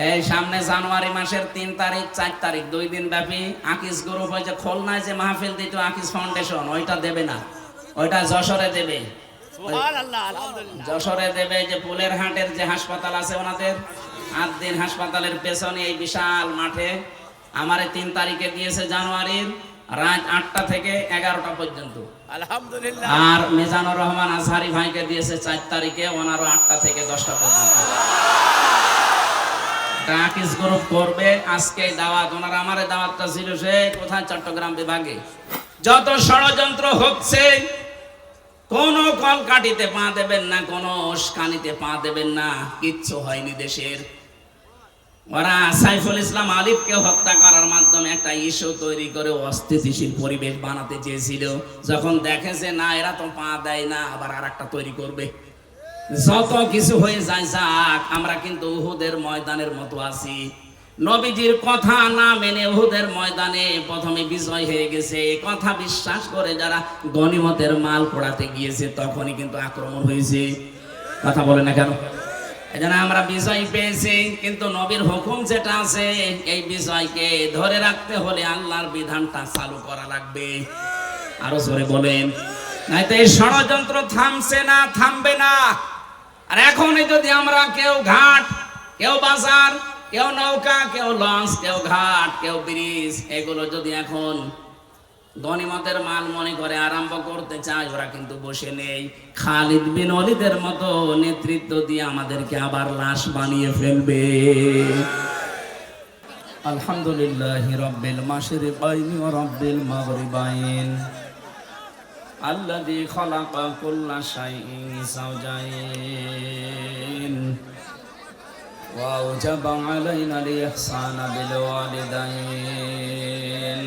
এই সামনে জানুয়ারি মাসের ৩ তারিখ ৪ তারিখ ২ দিন ব্যাপী আকিস গ্রুপ ওই যে খুলনায় যে মাহফিল দিত আকিস ফাউন্ডেশন, ওইটা দেবে না, ওইটা যশোরে দেবে। যশোরে দেবে যে পুলের হাটের যে হাসপাতাল আছে ওনাদের আদ্দিন হাসপাতালের পেছনে এই বিশাল মাঠে আমারে ৩ তারিখে দিয়েছে জানুয়ারির রাত ৮টা থেকে ১১টা পর্যন্ত। আলহামদুলিল্লাহ। আর মিজানুর রহমান আজহারি ভাইকে দিয়েছে ৪ তারিখে, ওনারও ৮টা থেকে ১০টা পর্যন্ত। আকিস গ্রুপ করবে আজকে দাওয়াত, ওনারা আমারে দাওয়াতটা ছিল সে কোথায় চট্টগ্রাম বিভাগে। যত ষড়যন্ত্র হচ্ছে কোন কলকাঠিতে পা দেবেন না, কোন উস্কানিতে পা দেবেন না, কিচ্ছু হয়নি দেশের। ওরা সাইফুল ইসলাম আলিফকে হত্যা করার মাধ্যমে একটা ইস্যু তৈরি করে অস্থিতিশীল পরিবেশ বানাতে চেয়েছিল। যখন দেখেছে না এরা তো পা দেয় না, আবার আর একটা তৈরি করবে। যত কিছু হয়ে যায় যাক, আমরা কিন্তু উহুদের ময়দানের মতো আছি। নবীজির কথা না মেনে উহুদের ময়দানে প্রথমে বিজয় হয়ে গেছে, কথা বিশ্বাস করে যারা গনিমতের মাল পোড়াতে গিয়েছে তখনই কিন্তু আক্রমণ হয়েছে। কথা বলে না কেন? এজন্য আমরা বিজয় পেয়েছি, কিন্তু নবীর হুকুম যেটা আছে এই বিজয়কে ধরে রাখতে হলে আল্লাহর বিধানটা চালু করা লাগবে। আরো জোরে বলেন, নাইতো এই ষড়যন্ত্র থামছে না, থামবে না। আর এখন যদি আমরা কেউ ঘাট, কেউ বাজার, কেউ নৌকা, কেউ লঞ্চ, কেউ ঘাট, কেউ ব্রিজ, এগুলো যদি এখন গনিমতের মাল মনে করে আরম্ভ করতে চায়, ওরা কিন্তু বসে নেই। খালিদ বিন ওয়ালিদের মতো নেতৃত্ব দিয়ে আমাদেরকে আবার লাশ বানিয়ে ফেলবে। আলহামদুলিল্লাহি রাব্বিল মাশরিকাইন ওয়া রাব্বিল মাগরিবাইন আল্লাযী খালাকা কুল্লা শাইইন যাওজাইন ওয়া আওজাবা আলাইনাল ইহসানা বিল ওয়ালিদাইন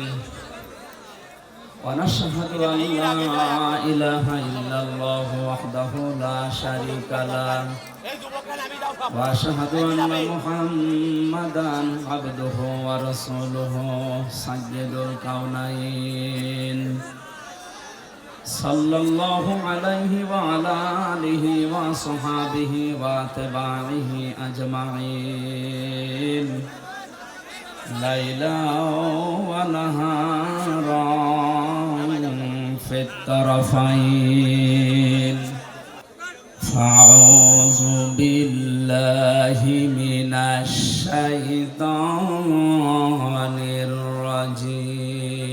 ونشهد أن لا إله إلا الله وحده لا شريك له وأشهد أن محمدا عبده ورسوله سيد الكونين صلى الله عليه وعلى آله وصحبه وأتباعه أجمعين ليلا ونهارا في الطرفين فأعوذ بالله من الشيطان الرجيم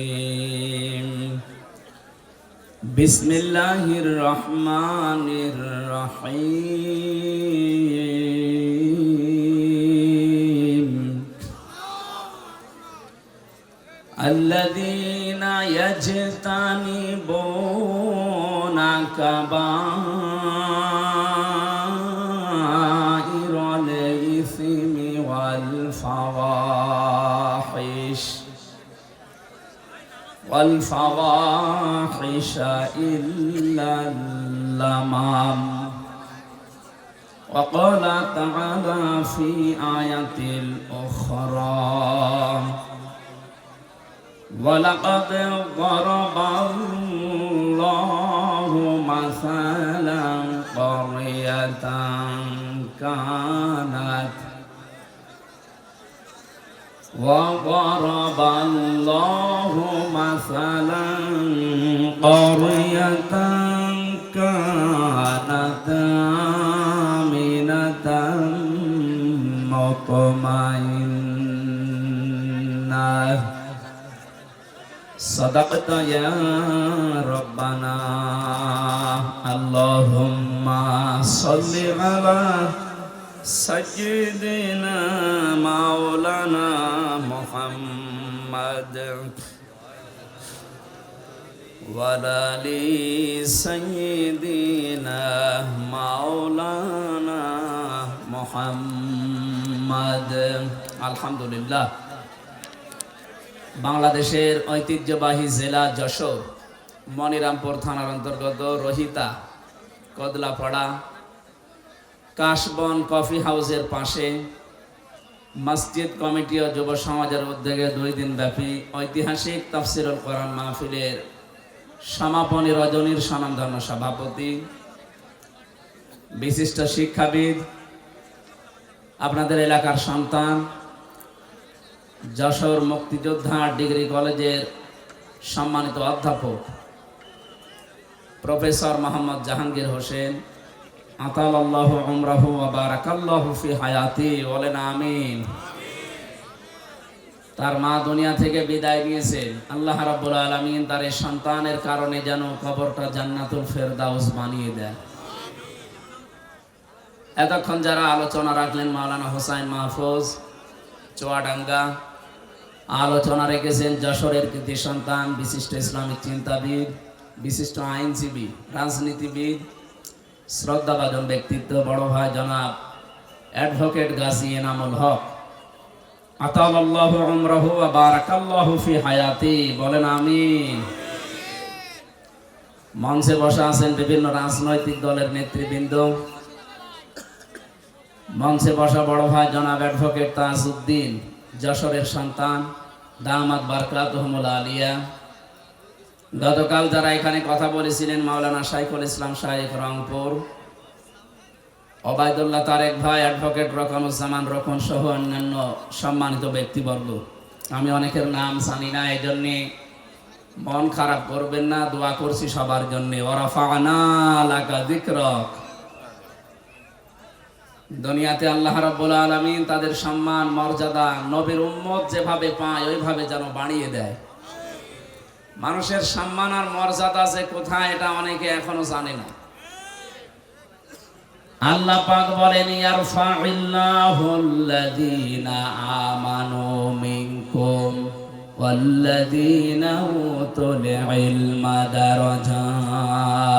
بسم الله الرحمن الرحيم الذين يجتنبون كبائر الإثم والفواحش إلا اللمم وقال تعالى في آية أخرى ولقد ضرب الله مثلا قرية كانت وضرب الله مثلا قرية كانت آمنة مطمئنة صدقت يا ربنا اللهم صل على سيدنا مولانا محمد وعلى آل سيدنا مولانا محمد الحمد لله বাংলাদেশের ঐতিহ্যবাহী জেলা যশোর মনিরামপুর থানার অন্তর্গত রহিতা কদলাপাড়া কাশবন কফি হাউসের পাশে মসজিদ কমিটি ও যুব সমাজের উদ্যোগে 2 দিন ব্যাপী ঐতিহাসিক তাফসিরুল কোরআন মাহফিলের সমাপনী রজনীর স্বনামধন্য সভাপতি বিশিষ্ট শিক্ষাবিদ আপনাদের এলাকার সন্তান, যশোর মুক্তিযোদ্ধা ডিগ্রি কলেজের সম্মানিত অধ্যাপক প্রফেসর মোহাম্মদ জাহাঙ্গীর হোসেন, আতালাল্লাহু উমরাহু ওয়া বারাকাল্লাহু ফি হায়াতি, বলেন আমিন। তার মা দুনিয়া থেকে বিদায় নিয়েছেন। আল্লাহ রাব্বুল আলামিন তার এই সন্তানের কারণে যেন কবরটা জান্নাতুল ফেরদাউস বানিয়ে দেয়। এতক্ষণ যারা আলোচনা রাখলেন, মাওলানা হোসাইন মাহফুজ চুয়াডাঙ্গা, আলোচনা রেখেছেন যশোরের কৃতি সন্তান, বিশিষ্ট ইসলামিক চিন্তাবিদ, বিশিষ্ট আইনজীবী, রাজনীতিবিদ, শ্রদ্ধাভাজন ব্যক্তিত্ব বড় ভাই জনাব অ্যাডভোকেট গাজী এনামুল হক, আতালাল্লাহু উমরাহু ওয়া বারাকাল্লাহু ফি হায়াতি, বলেন আমিন। মঞ্চে বসা আছেন বিভিন্ন রাজনৈতিক দলের নেতৃবৃন্দ, মঞ্চে বসা বড় ভাই জনাব অ্যাডভোকেট তাজউদ্দিন, যশোরের সন্তান, দামাত বারকাতুহুমুল আলিয়া। গতকাল যারা এখানে কথা বলেছিলেন, মাওলানা শাইখুল ইসলাম শাইখ রংপুর, ওবায়দুল্লাহ তারেক ভাই, অ্যাডভোকেট রকনুজ্জামান রকন সহ অন্যান্য সম্মানিত ব্যক্তিবর্গ। আমি অনেকের নাম জানি না, এই জন্যে মন খারাপ করবেন না, দোয়া করছি সবার জন্যে। ওয়ারাফা'না লাকা যিকরাক। দুনিয়াতে আল্লাহ রাব্বুল আলামিন তাদের সম্মান মর্যাদা নবীর উম্মত যেভাবে পায় ওইভাবে যেন বাড়িয়ে দেয়। মানুষের সম্মান আর মর্যাদা যে কোথায়, এটা অনেকে এখনো জানে না। আল্লাহ পাক বলেন, ইয়ারফা'িল্লাহুল্লাযীনা আমানু মিনকুম ওয়াল্লাযীনা উতুল ইলমা দারাজাত।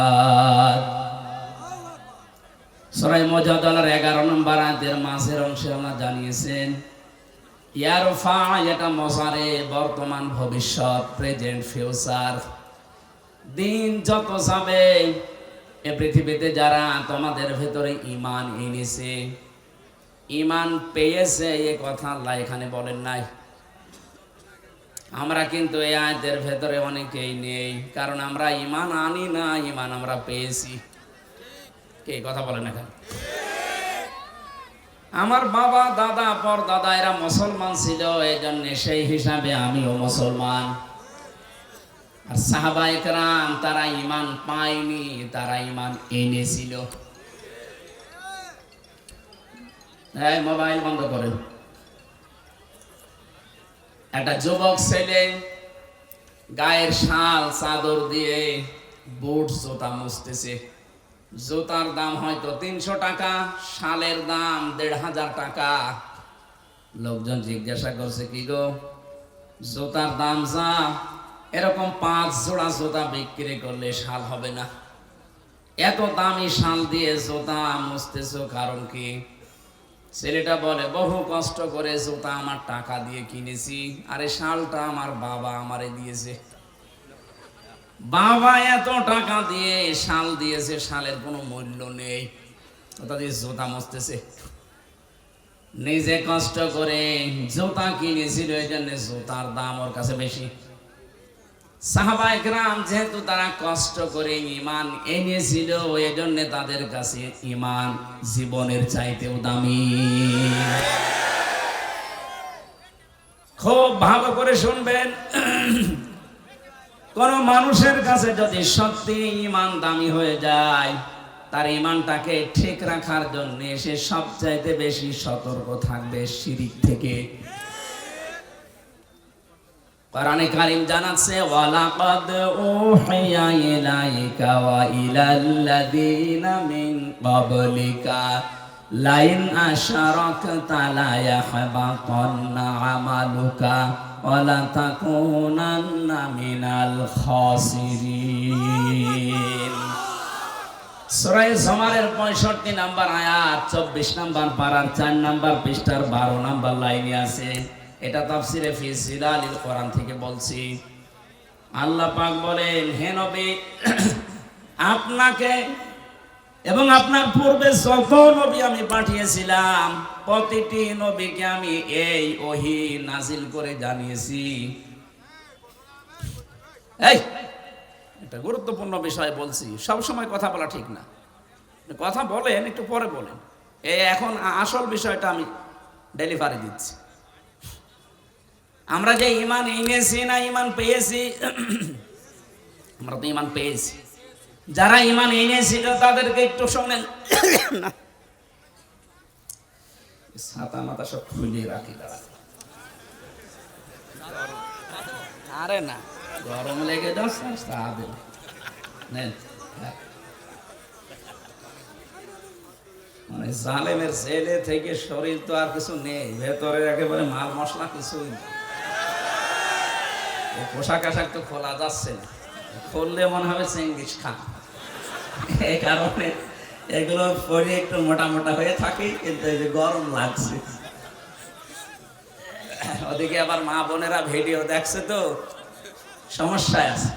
সূরা মুজাদালার 11 নম্বর আয়াতের মাঝের অংশে আল্লাহ জানিয়েছেন, ইয়ারফা, এটা মজারে, বর্তমান, ভবিষ্যৎ, প্রেজেন্ট, ফিউচার। দিন যত যাবে, এ পৃথিবীতে যারা তোমাদের ভেতরে ঈমান এনেছে, ঈমান পেয়েছে, এ কথা আল্লাহ এখানে বলেন নাই। আমরা কিন্তু এই আয়াতের ভেতরে অনেকেই নেই, কারণ আমরা ঈমান আনি না, ঈমান আমরা পেয়েছি। কে কথা বলেন এখানে? আমার বাবা, দাদা, পরদাদা এরা মুসলমান ছিল, এই জন্য সেই হিসাবে আমিও মুসলমান। আর সাহাবায়ে কেরাম তারা ঈমান পায়নি, তারা ঈমান এনেছিল। এই মোবাইল বন্ধ করেন। একটা যুবক ছেলে গায়ের শাল চাদর দিয়ে বুট জুতা মুছতেছে। জুতার দাম হয়তো 300 টাকা, শালের দাম 1500 টাকা। লোকজন জিজ্ঞাসা করছে, কি গো, জুতার দাম যা, এরকম 5 জোড়া জুতা বিক্রি করলে শাল হবে না? এত দামি শাল দিয়ে জুতা মুছতেছো, কারণ কি? ছেলেটা বলে, বহু কষ্ট করে জুতা আমার টাকা দিয়ে কিনেছি, আর এই শালটা আমার বাবা আমারে দিয়েছে। বাবা এত টাকা দিয়ে শাল দিয়েছে, শালের কোনো মূল্য নেই, ওটা দিয়ে জুতা মুছতেছে। নিজে কষ্ট করে জুতা কিনেছিল, এই জন্য জুতার দাম ওর কাছে বেশি। সাহাবায়ে কেরাম যেহেতু তারা কষ্ট করে ঈমান এনেছিল, এই জন্য তাদের কাছে ঈমান জীবনের চাইতেও দামি। খুব ভালো করে শুনবেন, কোন মানুষের কাছে যদি সত্যি ঈমান দামি হয়ে যায়, তার ঈমানটাকে ঠিক রাখার জন্য সে সবচাইতে বেশি সতর্ক থাকবে শিরিক থেকে। কোরআনে কারীম জানাচ্ছে, ওয়ালাকাদ উহিয়া ইলাইকা ওয়া ইলাল্লাযীনা মিন ক্বাবলিকা লাইন আশরাকতা লা ইয়াহবাতান্না আমালুকা ওয়া লা তাকুনান্না মিনাল খাসিরিন। সূরা জুমারের 65 নম্বর আয়াত, 24 নম্বর পারার 4 নম্বর পৃষ্ঠার 12 নম্বর লাইনে আছে। এটা তাফসিরে ফি জিলালিল কোরআন থেকে বলছি। আল্লাহ পাক বলেন, হে নবী, আপনাকে এবং আপনার পূর্বে যত নবী আমি পাঠিয়েছিলাম, প্রতিটি নবীকে আমি এই ওহী নাজিল করে জানিয়েছি। এই এটা গুরুত্বপূর্ণ বিষয় বলছি, সব সময় কথা বলা ঠিক না। কথা বলেন, একটু পরে বলেন। এখন আসল বিষয়টা আমি ডেলিভারি দিচ্ছি। আমরা যে ঈমান এনেছি না ঈমান পেয়েছি, আমরা তো ঈমান পেয়েছি। যারা ঈমান এনেছিল তাদেরকে একটু শোনেন না, ছাতা মাথা সব খুলে রাখি। আরে না, গরম লেগে যাচ্ছে। মানে জালেমের ছেলে থেকে শরীর তো আর কিছু নেই, ভেতরে একেবারে মাল মশলা কিছুই নেই। পোশাক আশাক তো খোলা যাচ্ছে না, খুললে মনে হবে চেঙ্গিস খান। এই কারণে এগুলো পরে একটু মোটা মোটা হয়ে থাকে, কিন্তু এই যে গরম লাগছে। ওদিকে আবার মা বোনেরা ভিডিও দেখছে তো সমস্যায় আছে।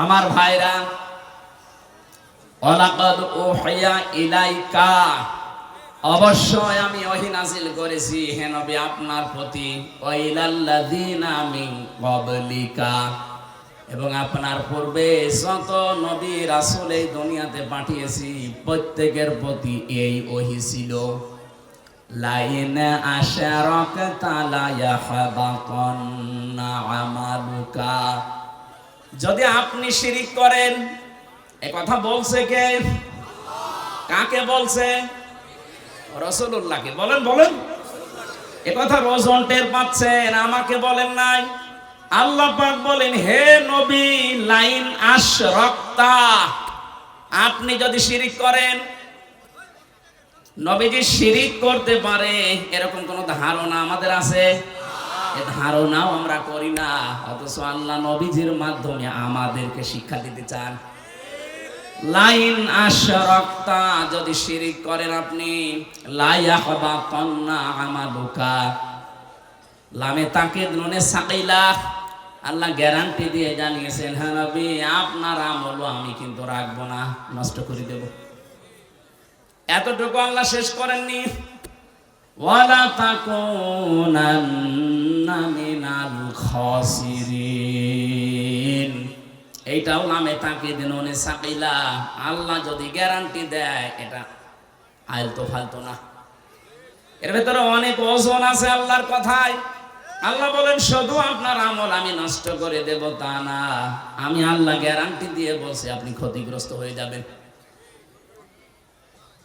আমার ভাইরা, ওয়ালাকাদ উহিয়া ইলাইকা, অবশ্যই আমি ওহী নাযিল করেছি হে নবী আপনার প্রতি, ওয়া ইলাল্লাযিনা মিন ক্বাবলিকা, এবং আপনার পূর্বে যত নবী রাসূল এই দুনিয়াতে পাঠিয়েছি প্রত্যেকের প্রতি এই ওহী ছিল। লাইন আশরাকতা লা ইয়াহবাতান্না আমালুকা, যদি আপনি শিরিক করেন। এ কথা বলছে কে? কাকে বলছে? রাসূলুল্লাহকে। বলেন বলেন, এ কথা রোজন টের পাচ্ছেন, আমাকে বলেন নাই। আল্লাহ পাক বলেন, হে নবী, লাইন আশরাকতা, আপনি যদি শিরিক করেন। নবীজি শিরিক করতে পারে এরকম কোন ধারণা আমাদের আছে? এ ধারণাও আমরা করি না, অথচ আল্লাহ নবীজির মাধ্যমে আমাদেরকে শিক্ষা দিতে চান। লাইন আশরাকতা, যদি শিরিক করেন আপনি, লা ইয়াহবাতান্না আমালুকা, লামে তাকিদ নুনে সাকিলা, আল্লাহ গ্যারান্টি দিয়ে জানিয়েছেন, হ্যাঁ নবী আপনার আমল আমি কিন্তু রাখবো না, নষ্ট করে দেব। এতটুকু আল্লাহ শেষ করেননি, ওয়ালা তাকুনান্না মিনাল খাসিরিন, এইটাও নামে তাকিদ নুনে সাকিলা। আল্লাহ যদি গ্যারান্টি দেয় এটা আলতো ফালতো না, এর ভেতরে অনেক ওজন আছে আল্লাহর কথায়। আল্লাহ বলেন শুধু আপনার আমল আমি নষ্ট করে দেব তা না, আমি আল্লাহ গ্যারান্টি দিয়ে বলছি আপনি ক্ষতিগ্রস্ত হয়ে যাবেন।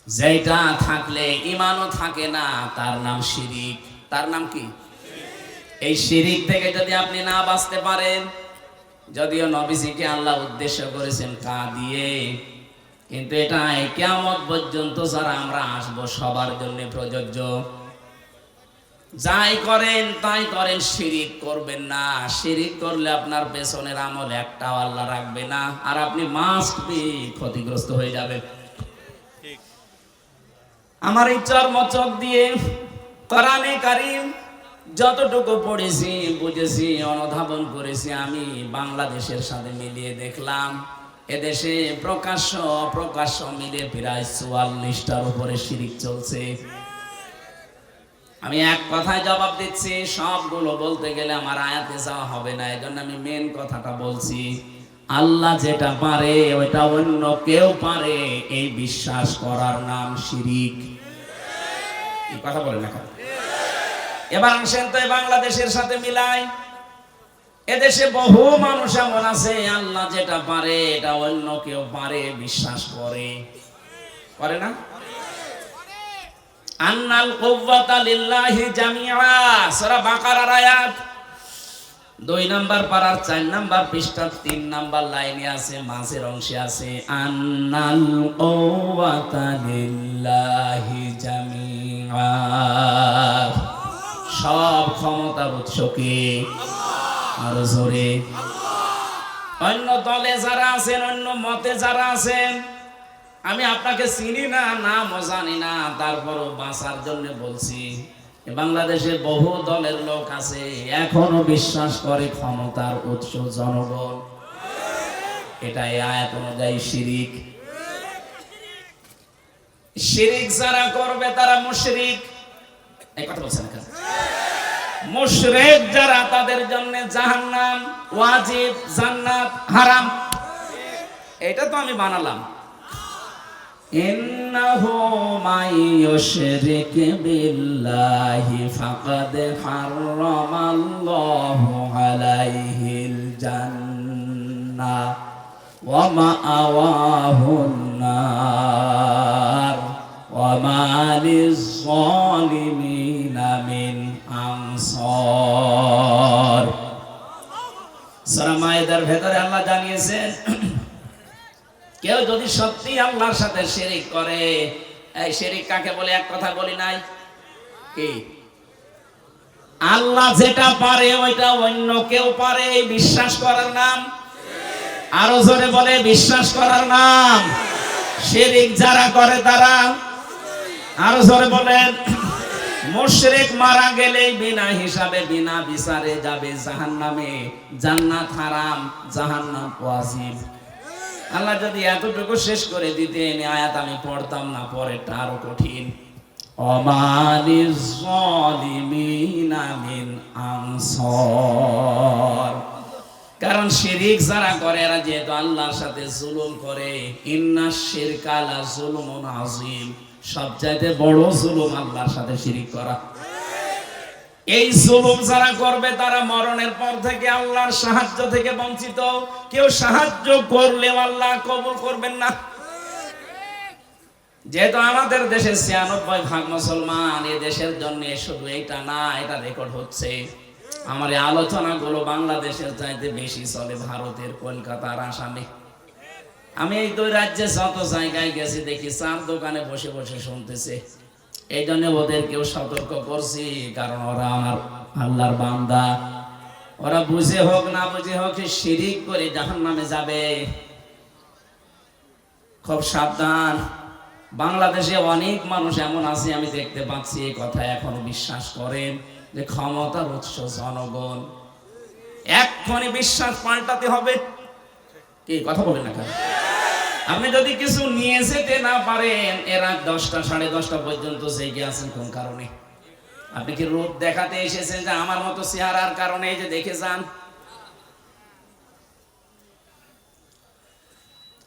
যেটা থাকলে ঈমানও থাকে না, তার নাম শিরিক। তার নাম কি? এই শিরিক থেকে যদি আপনি না বাঁচতে পারেন, যদিও নবীজিকে আল্লাহ উদ্দেশ্য করেছেন কা দিয়ে, কিন্তু এটা কিয়ামত পর্যন্ত যারা আমরা আসব সবার জন্য প্রযোজ্য। যাই করেন তাই করেন, শিরিক করবেন না। শিরিক করলে আপনার পেছনের আমল একটাও আল্লাহ রাখবে না, আর আপনি মাস্ট বি ক্ষতিগ্রস্ত হয়ে যাবেন। আমার এই চর্মচক দিয়ে কোরআনে কারীম যতটুকু পড়েছি, বুঝেছি, অনুধাবন করেছি, আমি বাংলাদেশের সাথে মিলিয়ে দেখলাম এদেশে প্রকাশ্য অপ্রকাশ্য মিলে প্রায় ৪৪টার উপরে শিরিক চলছে। আমি এক কথায় জবাব দিচ্ছি, সবগুলো বলতে গেলে আমার আয়াতে যাওয়া হবে না, এজন্য আমি মেন কথাটা বলছি। আল্লাহ যেটা পারে ওইটা অন্য কেউ পারে, এই বিশ্বাস করার নাম শিরিক। এই কথা বলেন না। এবার আসেন তো বাংলাদেশের সাথে মিলাই। এদেশে বহু মানুষ এমন আছে আল্লাহ যেটা পারে এটা অন্য কেউ পারে বিশ্বাস করে, করে না? আন্নাল কুওয়াতা লিল্লাহি জামিআ, সূরা বাকারার আয়াত 2 নাম্বার পারার 4 নাম্বার পৃষ্ঠার 3 নাম্বার লাইনে আছে, মাঝের অংশে আছে আন্নাল কুওয়াতা লিল্লাহি জামিআ, সব ক্ষমতার উৎস কে? আর জোরে। অন্য দলে যারা আছেন, অন্য মতে যারা আছেন, আমি আপনাকে চিনি না, নামও জানি না, তারপরও বাঁচার জন্য বলছি, বাংলাদেশে বহু দলের লোক আছে এখনো বিশ্বাস করে ক্ষমতার উৎস জনগণ। এটা এই আয়াত অনুযায়ী শিরিক। শিরিক যারা করবে তারা মুশরিক। এই কথা বলছেন না? মুশরিক যারা তাদের জন্য জাহান্নাম ওয়াজিব, জান্নাত হারাম। এটা তো আমি বানালাম। ইন্নাহু মাইয়ুশরিক বিল্লাহি ফাকাদ হারামাল্লাহু আলাইহিল জান্নাহ ওয়া মাআওয়াহুন নার ওয়া মা লিয-যালিমিনা মিন আনসার। সূরা মায়েদার ভেতরে আল্লাহ জানিয়েছেন, কেউ যদি সত্যি আল্লাহর সাথে শিরিক করে, এই শিরিক কাকে বলে এক কথা বলি নাই কি? আল্লাহ যেটা পারে ওইটা অন্য কেউ পারে, বিশ্বাস করার নাম। আরো জোরে বলে, বিশ্বাস করার নাম শিরিক। যারা করে তারা, আরো জোরে বলেন, মুশরিক মারা গেলে বিনা হিসাবে বিনা বিচারে যাবে জাহান্নামে। জান্নাত হারাম, জাহান্নাম ওয়াজিব। আল্লাহ যদি এতটুকু শেষ করে দিতেন, আয়াত আমি পড়তাম না, পরেরটা আরো কঠিন। অমালিয-যালিমিনা মিন আনসার। কারণ শিরিক যারা করে এরা যেহেতু আল্লাহর সাথে জুলুম করে, ইন্নাশ শিরকা লাযুলমুন আযীম, সবচাইতে বড় জুলুম আল্লাহর সাথে শিরিক করা। এই জুলুম যারা করবে তারা মরণের পর থেকে আল্লাহর সাহায্য থেকে বঞ্চিত। কেউ সাহায্য করলেও আল্লাহ কবুল করবেন না। যেহেতু আমাদের দেশে ৯৬% মুসলমান, এই দেশের জন্য শুধু এইটা না, এটা রেকর্ড হচ্ছে। আমার এই আলোচনাগুলো বাংলাদেশের চাইতে বেশি চলে ভারতের, কলকাতার, আসামে। আমি এই দুই রাজ্যে যত জায়গায় গেছি দেখি চার দোকানে বসে বসে শুনতেছে। এই জন্য ওদেরকেও সতর্ক করছি, কারণ ওরা আমার আল্লাহর বান্দা। ওরা বুঝে হোক না বুঝে হোক শিরিক করে জাহান্নামে যাবে। খুব সাবধান। বাংলাদেশে অনেক মানুষ এমন আছে, আমি দেখতে পাচ্ছি, এই কথা এখন বিশ্বাস করেন যে ক্ষমতার উৎস জনগণ। এক্ষুনি বিশ্বাস পাল্টাতে হবে। কি কথা বলেন না কেন? আপনি যদি কিছু নিয়ে যেতে না পারেন, এরা 10টা 10:30 পর্যন্ত জেগে আছেন কোন কারণে? আপনি কি রূপ দেখাতে এসেছেন যে আমার মতো চেহারার কারণে? এই যে দেখে যান,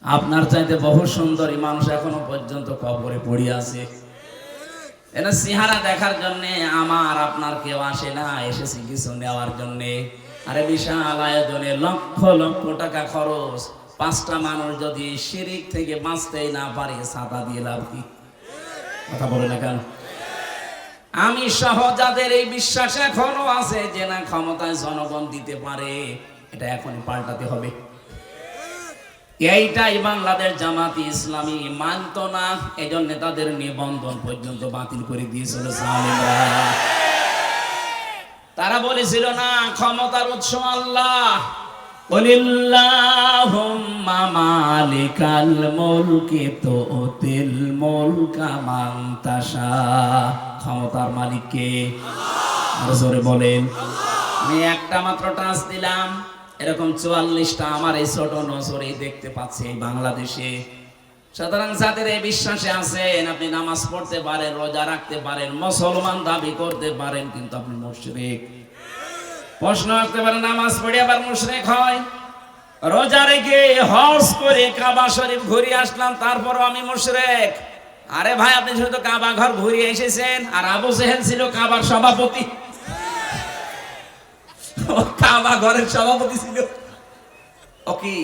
আপনার চাইতে বহু সুন্দরী মানুষ এখনো পর্যন্ত কবরে পড়ে আছে। এরা চেহারা দেখার জন্য আমার আপনার কেউ আসে না, এসেছে কিছু নেওয়ার জন্য। আরে বিশাল আয়োজনে লক্ষ লক্ষ টাকা খরচ, 5টা মানুষ যদি শিরিক থেকে বাঁচতেই না পারে, ছাতা দিয়ে লাভ কি? কথা বলে না কেন? আমি সহ যাদের এই বিশ্বাস এখনো আছে যে না ক্ষমতায় জনগণ দিতে পারে, এটা এখন পাল্টাতে হবে। এইটাই বাংলাদেশ জামাতি ইসলামী মানত না, এই জন্য তাদের নিবন্ধন পর্যন্ত বাতিল করে দিয়েছিল জালিমরা। তারা বলেছিল না ক্ষমতার উৎস আল্লাহ। কুলিল্লাহুম্মা মালিকাল মুলকি তুতিল মুলকা মান তাশা। ক্ষমতার মালিক কে? আল্লাহ। জোরে বলেন। আমি একটা মাত্র টাচ দিলাম, এরকম 44টা আমার এই ছোট নজরে দেখতে পাচ্ছি এই বাংলাদেশে। সুতরাং যাদের এই বিশ্বাসে আছেন, আপনি নামাজ পড়তে পারেন, রোজা রাখতে পারেন, মুসলমান দাবি করতে পারেন, কিন্তু আপনি মুশরিক। প্রশ্ন আসতে পারে, নামাজ পড়ে আবার মুশরিক হয়? রোজা রেখে হজ করে কাবা শরীফ ঘুরে আসলাম, তারপরও আমি মুশরিক? আরে ভাই, আপনি শুধু কাবা ঘর ঘুরে এসেছেন, আর আবু জেহেল ছিল কাবার সভাপতি। কাবা ঘরের সভাপতি ছিল। ও কি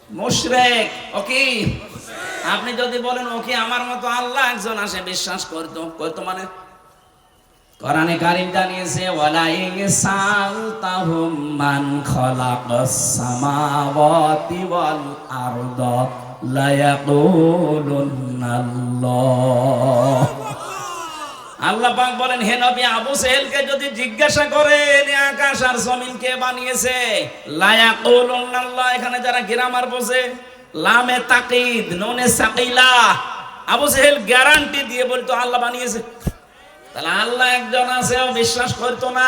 মুশরিক? ও কি? আপনি যদি বলেন ও কি আমার মতো আল্লাহ একজন আসে বিশ্বাস করতো মানে? কোরআনে কারীম জানিয়েছে, ওয়ালা ইনসালতাহুম মান খালাকাস সামাওয়াতি ওয়াল আরদা লা ইয়াকুলুনাল্লাহ। আল্লাহ পাক বলেন, হে নবী, আবু জেহেলকে যদি জিজ্ঞাসা করেন আকাশ আর জমিন কে বানিয়েছে, লা ইয়াকুলুনাল্লাহ, এখানে যারা গ্রামার বোঝে, লামে তাকিদ নুনে সাকিলা, আবু জেহেল গ্যারান্টি দিয়ে বলতো আল্লাহ বানিয়েছে। তাহলে আল্লাহ একজন আছে, ও বিশ্বাস করতো না?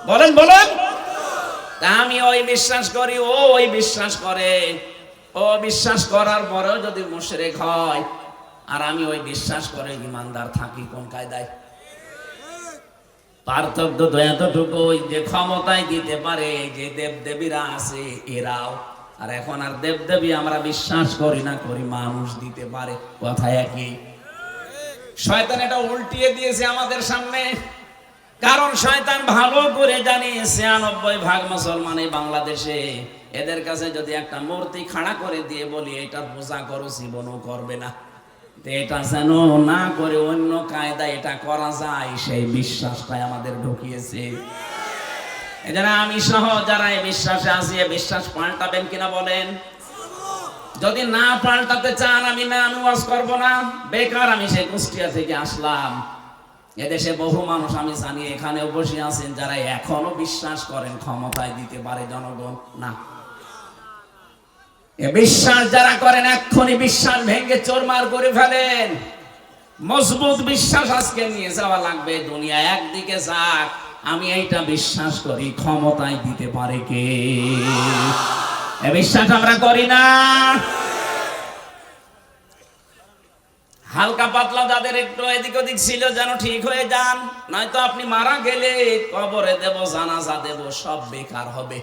বলেন বলেন। তা আমি ওই বিশ্বাস করি, ও ওই বিশ্বাস করে। ও বিশ্বাস করার পরেও যদি মুশরিক হয়, আর আমি ওই বিশ্বাস করে ইমানদার থাকি, কোন কায়দায়? পার্থক্য তো এতটুকু, যে ক্ষমতায় দিতে পারে যে দেব দেবীরা আছে এরাও, আর এখন আর দেবদেবী আমরা বিশ্বাস করি না, করি মানুষ দিতে পারে, কথা একই। শয়তান এটা উল্টিয়ে দিয়েছে আমাদের সামনে, কারণ শয়তান ভালো করে জানে ৯৬% মুসলমান এই বাংলাদেশে, এদের কাছে যদি একটা মূর্তি খাড়া করে দিয়ে বলি এটা পূজা করো, জীবনও করবে না। এটা যেন না করে অন্য কায়দা এটা করা যায়, সেই বিশ্বাসটাই আমাদের ঢুকিয়েছে। এজন্য আমি সহ যারা এই বিশ্বাসে আছি, এই বিশ্বাস পাল্টাবেন কিনা বলেন? যদি না পাল্টাতে চান আমি ওয়াজ করব না, বেকার আমি সেই কুষ্টিয়া থেকে আসলাম। এদেশে বহু মানুষ আমি জানি এখানেও বসে আছেন যারা এখনো বিশ্বাস করেন ক্ষমতায় দিতে পারে জনগণ। না, এ বিশ্বাস যারা করেন এক্ষুনি বিশ্বাস ভেঙে চোরমার করে ফেলেন। মজবুত বিশ্বাস আজকে নিয়ে যাওয়া লাগবে। দুনিয়া একদিকে যাক, আমি এইটা বিশ্বাস করি ক্ষমতায় দিতে পারে কে। এ বিশ্বাস আমরা করি না। হালকা পাতলা যাদের একটু এদিক ওদিক ছিল যেন ঠিক হয়ে যান, নয়তো আপনি মারা গেলে কবরে দেব, জানাজা দেব, সব বেকার হবে।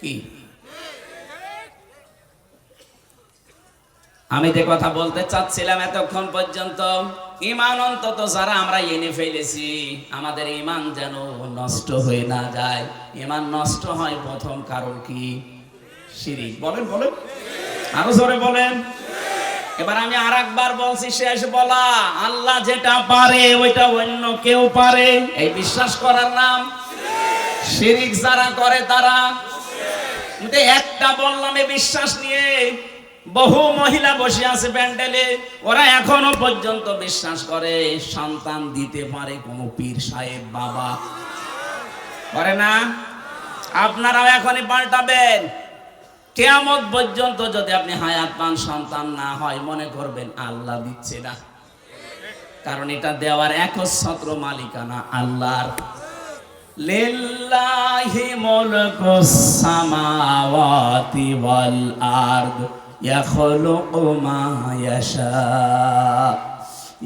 কি আমি যে কথা বলতে চাচ্ছিলাম এতক্ষণ পর্যন্ত, ঈমান অন্তত যারা আমরা এনে ফেলেছি, আমাদের ঈমান যেন নষ্ট হয়ে না যায়। ঈমান নষ্ট হয় প্রথম কারণ কি? শিরক। বলেন বলেন, আরো জোরে বলেন। এবার আমি আরেকবার বলছি, শেষ বলা, আল্লাহ যেটা পারে ওইটা অন্য কেউ পারে, এই বিশ্বাস করার নাম শিরক। যারা করে তারা একটা বললাম এই বিশ্বাস নিয়ে বহু মহিলা বসে আছে প্যান্ডেলে, ওরা এখনো পর্যন্ত বিশ্বাস করে সন্তান দিতে পারে কোন পীর সাহেব বাবা। করে না? আপনারাও এখনই পাল্টাবেন। কিয়ামত পর্যন্ত যদি আপনি হায়াত পান, সন্তান না হয়, মনে করবেন আল্লাহ দিচ্ছে না, কারণ এটা দেওয়ার একচ্ছত্র মালিকানা আল্লাহর। লিল্লাহি মুলকুস সামাওয়াতি ওয়াল আরদ ইয়াখলুকু মা ইয়াশা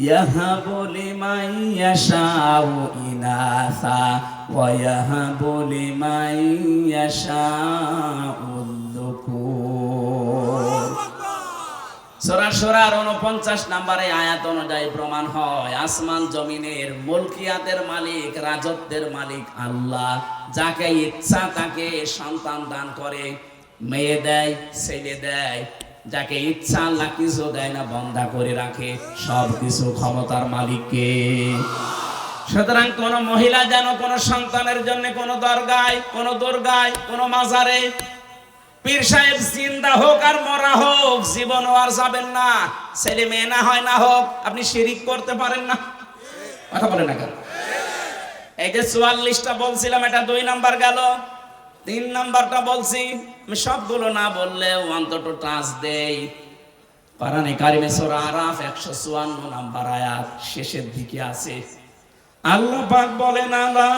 ইয়াহাবু লিমান ইয়াশাউ ইনাসা ওয়া ইয়াহাবু লিমান ইয়াশাউ সূরা সূরার ৪৯ নম্বরে আয়াত অনুযায়ী প্রমাণ হয় আসমান জমিনের মুলকিয়াতের মালিক, রাজত্বের মালিক আল্লাহ। যাকে ইচ্ছা তাকে সন্তান দান করে, মেয়ে দেয়, ছেলে দেয়। যাকে ইচ্ছা আল্লাহ কিছু দেয় না, বন্ধা করে রাখে। সব কিছু ক্ষমতার মালিককে। সুতরাং কোন মহিলা যেন কোন সন্তানের জন্য কোন দরগায়, কোন দুর্গায়, কোন মাজারে পীর সাহেব জিন্দা হোক আর মরা হোক, জীবনও আর যাবেন না। ছেলে মেয়ে না হয় না হোক, আপনি শিরিক করতে পারেন না। কথা বলেন না কেন? এই যে ৪৪টা বলছিলাম, এটা ২ নাম্বার গেল। ৩ নাম্বারটা বলছি, আমি সবগুলো না বললেও অন্তত টাচ দেই। কোরআনে কারিমে সূরা আরাফ ১৫৪ নাম্বার আয়াত শেষের দিকে আছে। আল্লাহ পাক বলেন, আলা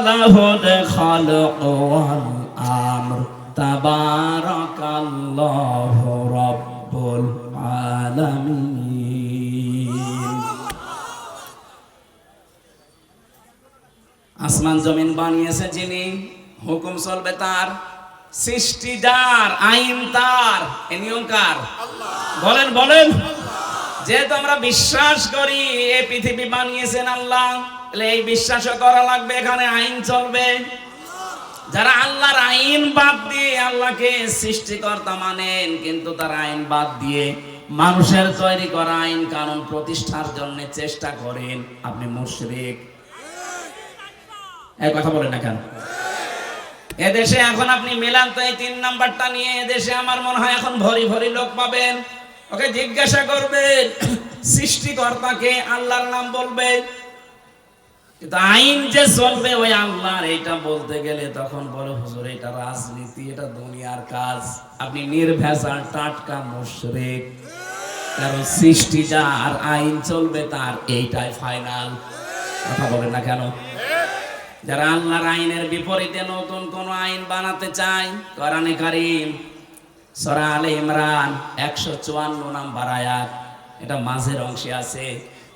লাহুল খালকু ওয়াল আমর তাবারাকাল্লাহু রাব্বুল আলামিন। আসমান জমিন বানিয়েছে যিনি, হুকুম চলবে তার, সৃষ্টি যার, আইন তার, এ নিয়ম কার? বলেন বলেন। যেহেতু আমরা বিশ্বাস করি এই পৃথিবী বানিয়েছেন আল্লাহ, তাহলে এই বিশ্বাসও করা লাগবে এখানে আইন চলবে। যারা আল্লাহর আইন বাদ দিয়ে আল্লাহকে সৃষ্টিকর্তা মানেন, কিন্তু তার আইন বাদ দিয়ে মানুষের তৈরি করা আইন কানুন প্রতিষ্ঠার জন্য চেষ্টা করেন, আপনি মুশরিক। এই কথা বলেন না কেন? এদেশে এখন আপনি মেলান তো এই ৩ নাম্বারটা নিয়ে, এদেশে আমার মনে হয় এখন ভরি ভরি লোক পাবেন। ওকে জিজ্ঞাসা করবেন সৃষ্টিকর্তাকে, আল্লাহর নাম বলবে, কিন্তু আইন যে চলবে ওই আল্লাহর, এটা বলতে গেলে তখন বলে হুজুর এটা রাজনীতি, এটা দুনিয়ার কাজ। আপনি নির্ভেজাল টাটকা মুশরিক। কারণ সৃষ্টি যার, আইন চলবে তার, এইটাই ফাইনাল। কথা বলেন না কেন? যারা আল্লাহর আইনের বিপরীতে নতুন কোন আইন বানাতে চায়, কোরআনে কারীম সূরা আলে ইমরান ১৫৪ নাম্বার আয়াত, এটা মাঝের অংশে আছে,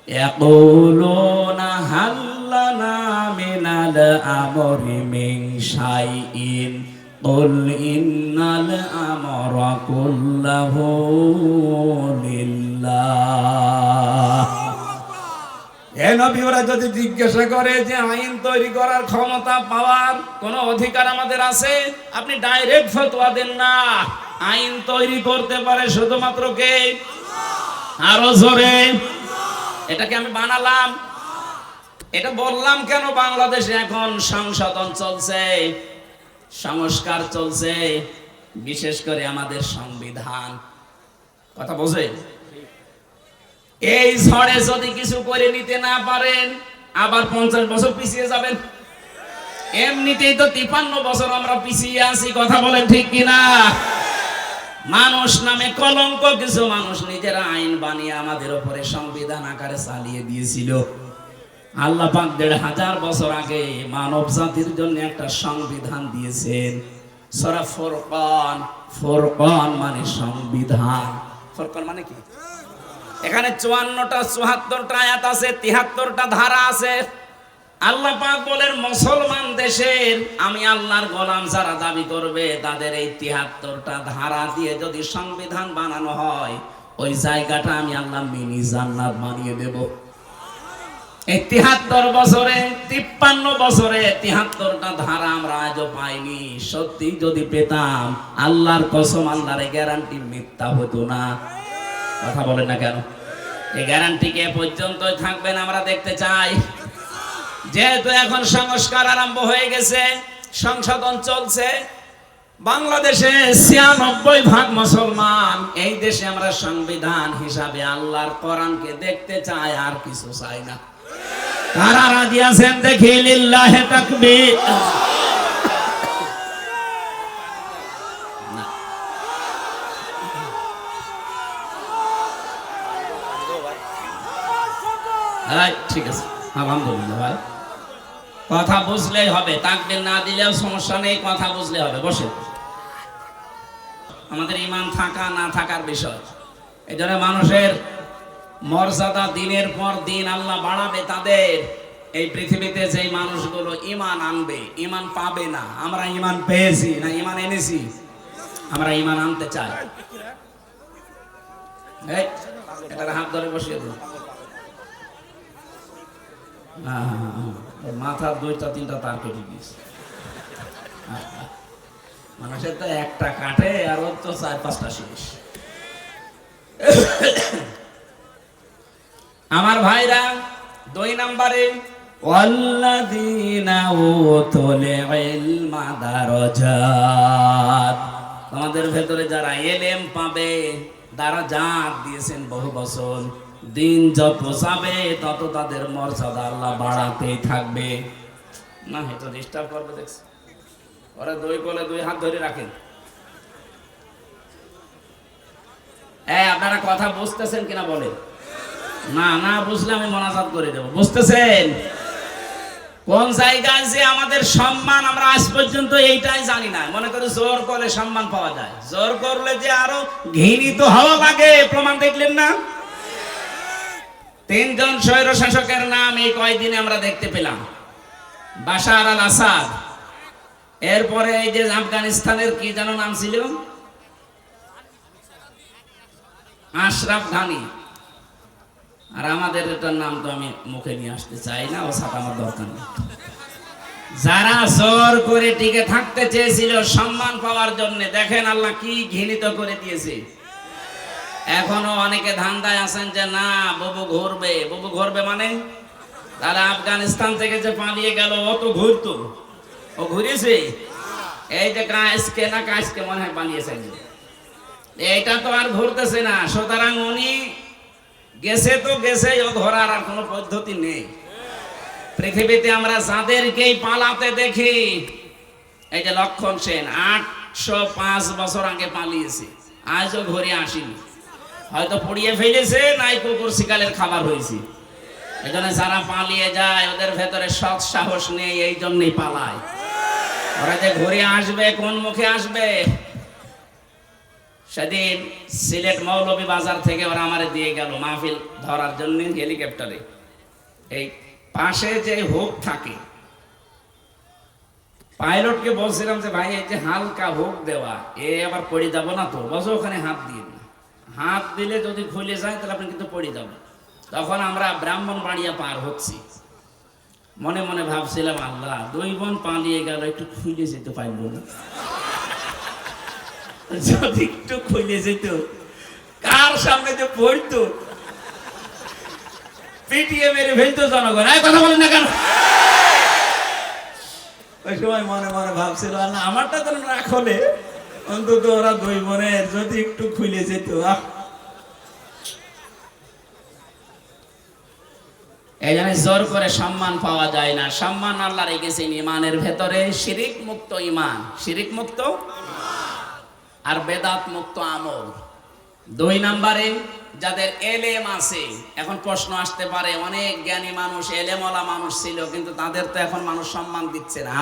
ইয়াকুলুনা হাল্লানা মিনাল আমরি মিন শাইইন قل إن الأمر كله لله। এ নবী ওরা যদি জিজ্ঞাসা করে যে আইন তৈরি করার ক্ষমতা পাওয়ার কোন অধিকার আমাদের আছে, আপনি ডাইরেক্ট ফতোয়া দেন না। আইন তৈরি করতে পারে শুধুমাত্র কে? আরো জোরে। এটাকে আমি বানালাম, এটা বললাম কেন? বাংলাদেশে এখন সংশোধন চলছে, সংস্কার চলছে, বিশেষ করে আমাদের সংবিধান। কথা বোঝে? এই ঝড়ে যদি কিছু করে নিতে না পারেন, আবার 50 বছর পিছিয়ে যাবেন। এমনিতেই তো 53 বছর আমরা পিছিয়ে আছি। কথা বলেন ঠিক কিনা? মানুষ নামে কলঙ্ক কিছু মানুষ নিজেরা আইন বানিয়ে আমাদের উপরে সংবিধান আকারে চালিয়ে দিয়েছিল। আল্লাহ পাক 1500 বছর আগে মানব জাতির জন্য একটা সংবিধান দিয়েছেন। সূরা ফুরকান, ফুরকান মানে সংবিধান। ফুরকান মানে কি? এখানে 54টা 74টা আয়াত আছে, 73টা ধারা আছে। আল্লাহ পাক বলেন মুসলমান দেশের আমি আল্লাহর গোলাম যারা দাবি করবে তাদের এই 73টা ধারা দিয়ে যদি সংবিধান বানানো হয়, ওই জায়গাটা আমি আল্লাহ মিনি জান্নাত বানিয়ে দেব। এই 73 বছরে 53 বছরে 73টা ধারা আমরা আজও পাইনি। সত্যি যদি পেতাম, আল্লাহর কসম, আল্লাহর গ্যারান্টি মিথ্যা হতো না। কথা বলেন না কেন? এই গ্যারান্টি কে পর্যন্ত থাকবেন আমরা দেখতে চাই। যেহেতু এখন সংস্কার আরম্ভ হয়ে গেছে, সংশোধন চলছে, বাংলাদেশে 96% মুসলমান। এই দেশে আমরা সংবিধান হিসাবে আল্লাহর কোরআনকে দেখতে চাই, আর কিছু চাই না। কারা রাজি আছেন দেখি? লিল্লাহি তাকবীর। ঠিক আছে, আলহামদুলিল্লাহ ভাই। কথা বুঝলেই হবে, তাকবীর না দিলেও সমস্যা নেই, কথা বুঝলে হবে। বসে আমাদের ঈমান থাকা না থাকার বিষয়। এই জন্য মানুষের মর্যাদা দিনের পর দিন আল্লাহ বাড়াবে তাদের। এই পৃথিবীতে যেই মানুষগুলো ঈমান আনবে, ঈমান পাবে না। আমরা ঈমান পেয়েছি না ঈমান এনেছি? আমরা ঈমান আনতে চাই। এই এটার হাত ধরে বসিয়ে দিন। মাথার 2টা 3টা তার কেটে দিয়েছে। মানুষের তো একটা কাটে, আর ওর তো 4-5টা শেষ। আমার ভাইরা, 2 নম্বরে ওয়াল্লাযীনা উতুল ইলমা দারাজাত। তোমাদের ভেতরে যারা ইলম পাবে, দারাজাত দিয়েছেন বহু বছর। দিন যত যাবে তত তাদের মর্যাদা আল্লাহ বাড়াতেই থাকবে। না এটা ডিস্টার্ব করবে দেখছি। ওরা 2 কোলে 2 হাত ধরে রাখেন। আপনারা কথা বুঝতেছেন কিনা বলেন? না না বুঝলে আমি মোনাজাত করে দেব। বুঝতেছেন? কোন জায়গায় যে আমাদের সম্মান আমরা আজ পর্যন্ত এইটাই জানি না। মনে করি জোর করলে সম্মান পাওয়া যায়, জোর করলে যে আরো ঘৃণিত হওয়া লাগে। প্রমাণ দেখলেন না? 3 জন স্বৈর শাসকের নাম এই কয়েকদিনে আমরা দেখতে পেলাম। বাশার আল আসাদ, এরপরে এই যে আফগানিস্তানের কি যেন নাম ছিল, আশরাফ ঘানি, আর আমাদের এটার নাম তো আমি মুখে নিয়ে আসতে চাই না, ও সাথে আমার দরকার নেই। যারা জোর করে টিকে থাকতে চেয়েছিল সম্মান পাওয়ার জন্য, দেখেন আল্লাহ কি ঘৃণিত করে দিয়েছে। এখনো অনেকে ধান্দায় আছেন যে না বুবু ঘুরবে। বুবু ঘুরবে মানে? তাহলে আফগানিস্তান থেকে যে পালিয়ে গেল ও তো ঘুরতো, ও ঘুরেছে। এই যে কাজকে না কাজকে মনে হয় পালিয়েছে, এইটা তো আর ঘুরতেছে না। সুতরাং উনি গেছে তো গেছে, ও ঘোরার আর কোনো পদ্ধতি নেই। পৃথিবীতে আমরা যাদেরকেই পালাতে দেখি, এই যে লক্ষণ সেন 805 বছর আগে পালিয়েছে, আজও ঘুরে আসেনি। হয়তো পুড়িয়ে ফেলেছে, নাই কুকুর শিকালের খাবার হয়েছে। এই জন্য যারা পালিয়ে যায় ওদের ভেতরে সৎ সাহস নেই, এই জন্যই পালায়। ওরা যে ঘুরে আসবে কোন মুখে আসবে? সেদিন সিলেট মৌলভী বাজার থেকে ওরা আমারে দিয়ে গেল মাহফিল ধরার জন্য হেলিকপ্টারে। এই পাশে যে হুক থাকে, পাইলটকে বলছিলাম যে ভাই এই যে হালকা হুক দেওয়া, এ আবার পড়ে যাবো না তো? বসো ওখানে হাত দিয়ে দিন। হাত দিলে যদি খুলে যায় তাহলে আপনি কিন্তু পড়ে যাবেন। তখন আমরা ব্রাহ্মণবাড়িয়া পার হচ্ছি, মনে মনে ভাবছিলাম আল্লাহ, 2 বোন পালিয়ে গেল, একটু খুলে যেতে পারবো না। যদি একটু খুলে যেত, কার সামনে যে পড়তো, পিটিয়ে মেরে ফেলতো জনগণ। কথা বলেন না কেন? ওই সময় মনে মনে ভাবছিল আল্লাহ, আমারটা তো না খোলে, অন্তত ওরা 2 বোনের যদি একটু খুলে যেত। এই জন্য জোর করে সম্মান পাওয়া যায় না। সম্মান আল্লাহ রেখেছেন ইমানের ভেতরে, শিরিক মুক্ত ইমান, শিরিক মুক্ত আর বেদাত মুক্ত আমল। 2 নম্বরে যাদের এলেম আছে। এখন প্রশ্ন আসতে পারে, অনেক জ্ঞানী মানুষ, এলেমওয়ালা মানুষ ছিল, কিন্তু তাদের তো এখন মানুষ সম্মান দিচ্ছে না।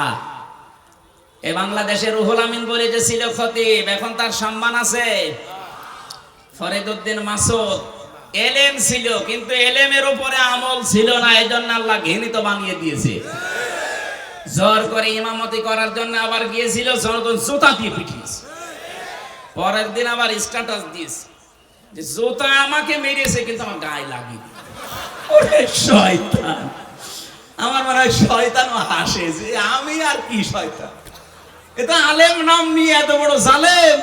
এই বাংলাদেশের রুহুল আমিন বলে যে ছিল খতিব, এখন তার সম্মান আছে? ফরিদউদ্দিন মাসুদ এলেম ছিল, কিন্তু এলেমের উপরে আমল ছিল না, এজন্য আল্লাহ ঘৃণিত বানিয়ে দিয়েছে। জোর করে ইমামতি করার জন্য আবার গিয়েছিল, জনগণ জুতা দিয়ে পিটিয়েছে। পরের দিন আবার স্ট্যাটাস দিয়েছে যে জুতা আমাকে মেরেছে কিন্তু আমার গায়ে লাগেনি। ওরে শয়তান! আমার মনে হয় শয়তানও হাসে যে আমি আর কি শয়তান, এটা আলেম নাম নিয়ে এত বড় জালেম।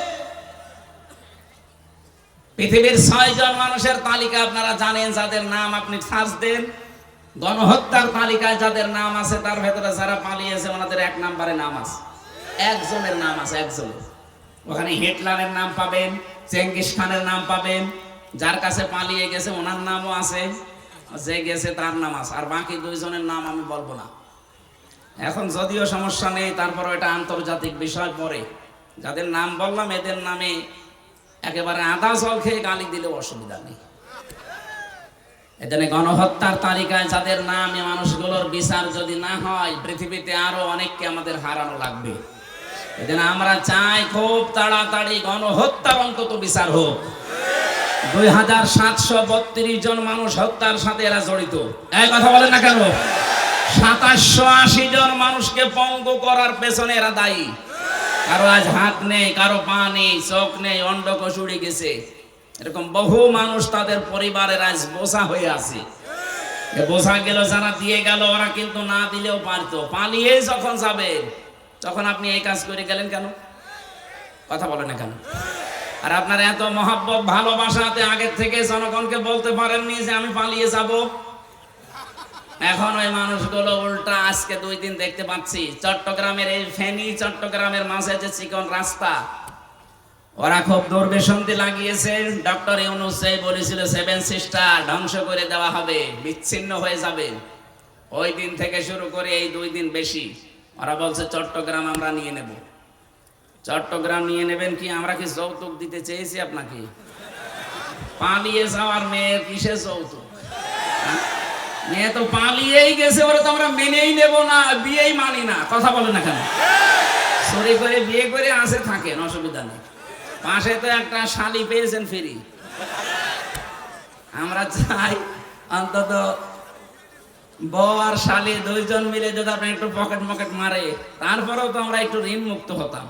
পৃথিবীর 6 জন মানুষের তালিকা আপনারা জানেন, যাদের নাম আপনি সার্চ দেন, গণহত্যার তালিকায় যাদের নাম আছে তার ভেতরে যারা পালিয়েছে ওনাদের 1 নম্বরে নাম আছে, একজনের নাম আছে, একজনের। ওখানে হিটলারের নাম পাবেন, চেঙ্গিস খানের নাম পাবেন, যার কাছে পালিয়ে গেছে ওনার নামও আছে, যে গেছে তার নাম আছে, আর বাকি 2 জনের নাম আমি বলবো না। এখন যদিও সমস্যা নেই, তারপর এটা আন্তর্জাতিক বিষয় পড়ে। যাদের নাম বললাম এদের নামে একেবারে আদা জল খেয়ে গালি দিলেও অসুবিধা নেই। এখানে গণহত্যার তালিকায় যাদের নাম, এই মানুষগুলোর বিচার যদি না হয়, পৃথিবীতে আরো অনেককে আমাদের হারানো লাগবে। এজন্য আমরা চাই খুব তাড়াতাড়ি গণহত্যার অন্তত বিচার হোক। 2732 জন মানুষ হত্যার সাথে এরা জড়িত। এই কথা বলেন না কেন? 2780 জন মানুষকে পঙ্গু করার পেছনে এরা দায়ী। কারো আজ হাত নেই, কারো পা নেই, চোখ নেই, অন্ডকোষ উড়ে গেছে। এরকম বহু মানুষ তাদের পরিবারের আজ বোঝা হয়ে আছে। বোঝা গেল, যারা দিয়ে গেল ওরা কিন্তু না দিলেও পারতো। পালিয়ে যখন যাবে তখন আপনি এই কাজ করে গেলেন কেন? কথা বলেন না কেন? আর আপনার এত মহব্বত ভালোবাসাতে আগের থেকে জনগণকে বলতে পারেননি যে আমি পালিয়ে যাব। এখন ওই মানুষগুলো উল্টা আজকে 2 দিন দেখতে পাচ্ছি চট্টগ্রামের এই ফেনী চট্টগ্রামের মাঝে যে চিকন রাস্তা, ওরা খুব দুর্বিসন্ধি লাগিয়েছে। ডক্টর ইউনূস বলেছিল 7 সিস্টার ধ্বংস করে দেওয়া হবে, বিচ্ছিন্ন হয়ে যাবে। ওই দিন থেকে শুরু করে এই 2 দিন বেশি ওরা বলছে চট্টগ্রাম আমরা নিয়ে নেব। চট্টগ্রাম নিয়ে নেবেন কি? আমরা কি যৌতুক দিতে চেয়েছি আপনাকে? পালিয়ে যাওয়ার মেয়ের কিসের যৌতুক? মেয়ে তো পালিয়েই গেছে, ওরা তো আমরা মেনেই নেব না, বিয়েই মানি না। কথা বলে না কেন? চুরি করে বিয়ে করে আসে থাকেন, অসুবিধা নেই। পাশে তো একটা শালি পেয়েছেন ফ্রি। আমরা চাই অন্তত বউ আর শালি 2 জন মিলে যদি আপনি একটু পকেট মকেট মারে, তারপরেও তো আমরা একটু ঋণ মুক্ত হতাম।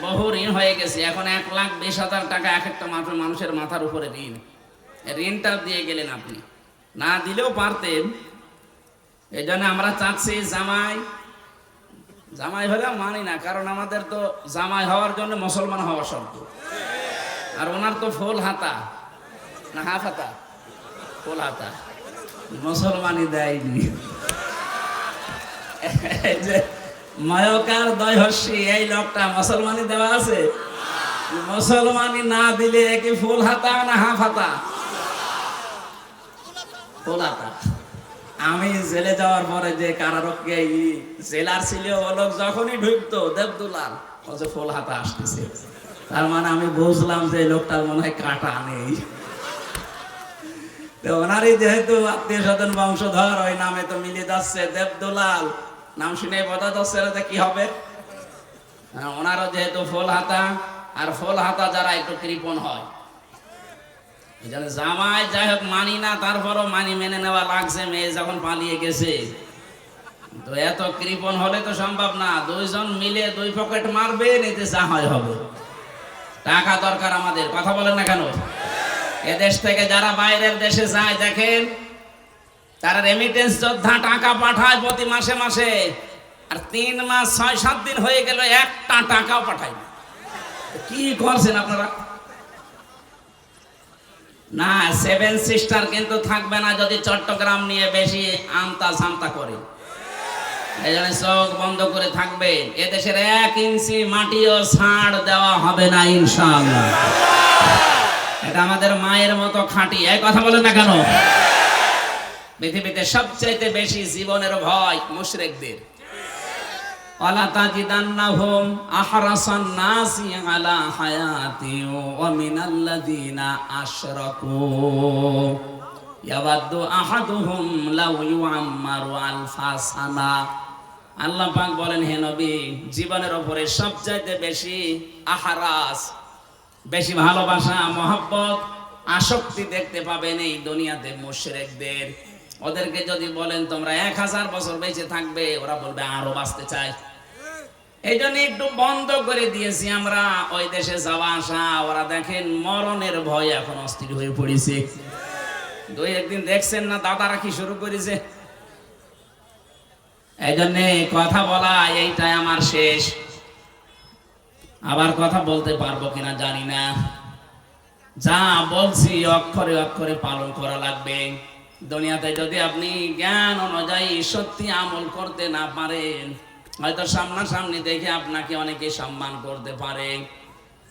বহু ঋণ হয়ে গেছে। এখন 1,20,000 টাকা এক একটা মানুষের মাথার উপরে ঋণ। ঋণটা দিয়ে গেলেন আপনি, না দিলেও পারতেন। এই জন্য আমরা চাচ্ছি জামাই হলে মানি না, কারণ আমাদের তো জামাই হওয়ার জন্য মুসলমান হওয়া শর্ত। আর ওনার তো ফুল হাতা না হাফ হাতা? ফুল হাতা, মুসলমানই দেয়নি। যে ময়কার দয়হস্যি এই লোকটা মুসলমানই দেওয়া আছে? মুসলমানই না দিলে কি ফুল হাতা না হাফ হাতা? ফুল হাতা। আমি জেলে যাওয়ার পরে যে কারারক্ষে জেলার ছিল, ও লোক যখনই ঢুকতো দেবদুলাল ও যে ফুল হাতা আসতেছে, তার মানে আমি বুঝলাম যে লোকটার মনে হয় কাঁটা নেই। তো ওনারই যেহেতু আত্মীয় স্বজন বংশধর, ওই নামে তো মিলে যাচ্ছে দেবদুলাল, নাম শুনে বোঝা যাচ্ছে না কি হবে। ওনারও যেহেতু ফুল হাতা, আর ফুল হাতা যারা একটু কৃপণ হয়, জামাই যাই হোক মানি না, তারপরও মেনে নেওয়া লাগছে। মেয়ে যখন পালিয়ে গেছে, তো এত কৃপণ হলে তো সম্ভব না, দুইজন মিলে দুই পকেট মারবে, নিতে যা হয় হবে। টাকা দরকার আমাদের, কথা বলেন না কেন? এদেশ থেকে যারা বাইরের দেশে যায় দেখেন, তারা রেমিটেন্স যোদ্ধা টাকা পাঠায় প্রতি মাসে মাসে, আর 3 মাস 6-7 দিন হয়ে গেল একটা টাকাও পাঠায় না। কি করছেন আপনারা? না, 7 সিস্টার কিন্তু থাকবে না যদি চট্টগ্রাম নিয়ে বেশি আমতা সামতা করে। এই জন্য চোখ বন্ধ করে থাকবে। এদেশের 1 ইঞ্চি মাটিও ছাড় দেওয়া হবে না ইনশাআল্লাহ। এটা আমাদের মায়ের মতো খাঁটি। এই কথা বলেন না কেন? পৃথিবীতে সবচাইতে বেশি জীবনের ভয় মুশরিকদের। ওয়ালা তাজিদান্নাহুম আহরাসান নাসি আলা হায়াতি ওয়া মিনাল্লাযিনা আশরাকু ইয়াওয়াদ্দু আহাদুহুম লাউ ইউআম্মারু আলফা সানা। আল্লাহ পাক বলেন, হে নবী, জীবনের উপরে সবচাইতে বেশি আহরাস, বেশি ভালোবাসা, মহব্বত, আসক্তি দেখতে পাবেন এই দুনিয়াতে মুশরিকদের। ওদেরকে যদি বলেন তোমরা 1000 বছর বেঁচে থাকবে, ওরা বলবে আরো বাঁচতে চাই। এই জন্য একটু বন্ধ করে দিয়েছি আমরা ওই দেশে যাওয়া আসা। ওরা দেখেন মরণের ভয় এখন অস্থির হয়ে পড়েছে। 2-1 দিন দেখছেন না দাদারা কি শুরু করেছে। এই জন্যে কথা বলা এইটাই আমার শেষ। আবার কথা বলতে পারবো কিনা জানি না। যা বলছি অক্ষরে অক্ষরে পালন করা লাগবে। দুনিয়াতে যদি আপনি জ্ঞান অনুযায়ী সত্যি আমল করতে না পারেন, হয়তো সামনাসামনি দেখে আপনাকে অনেকে সম্মান করতে পারে,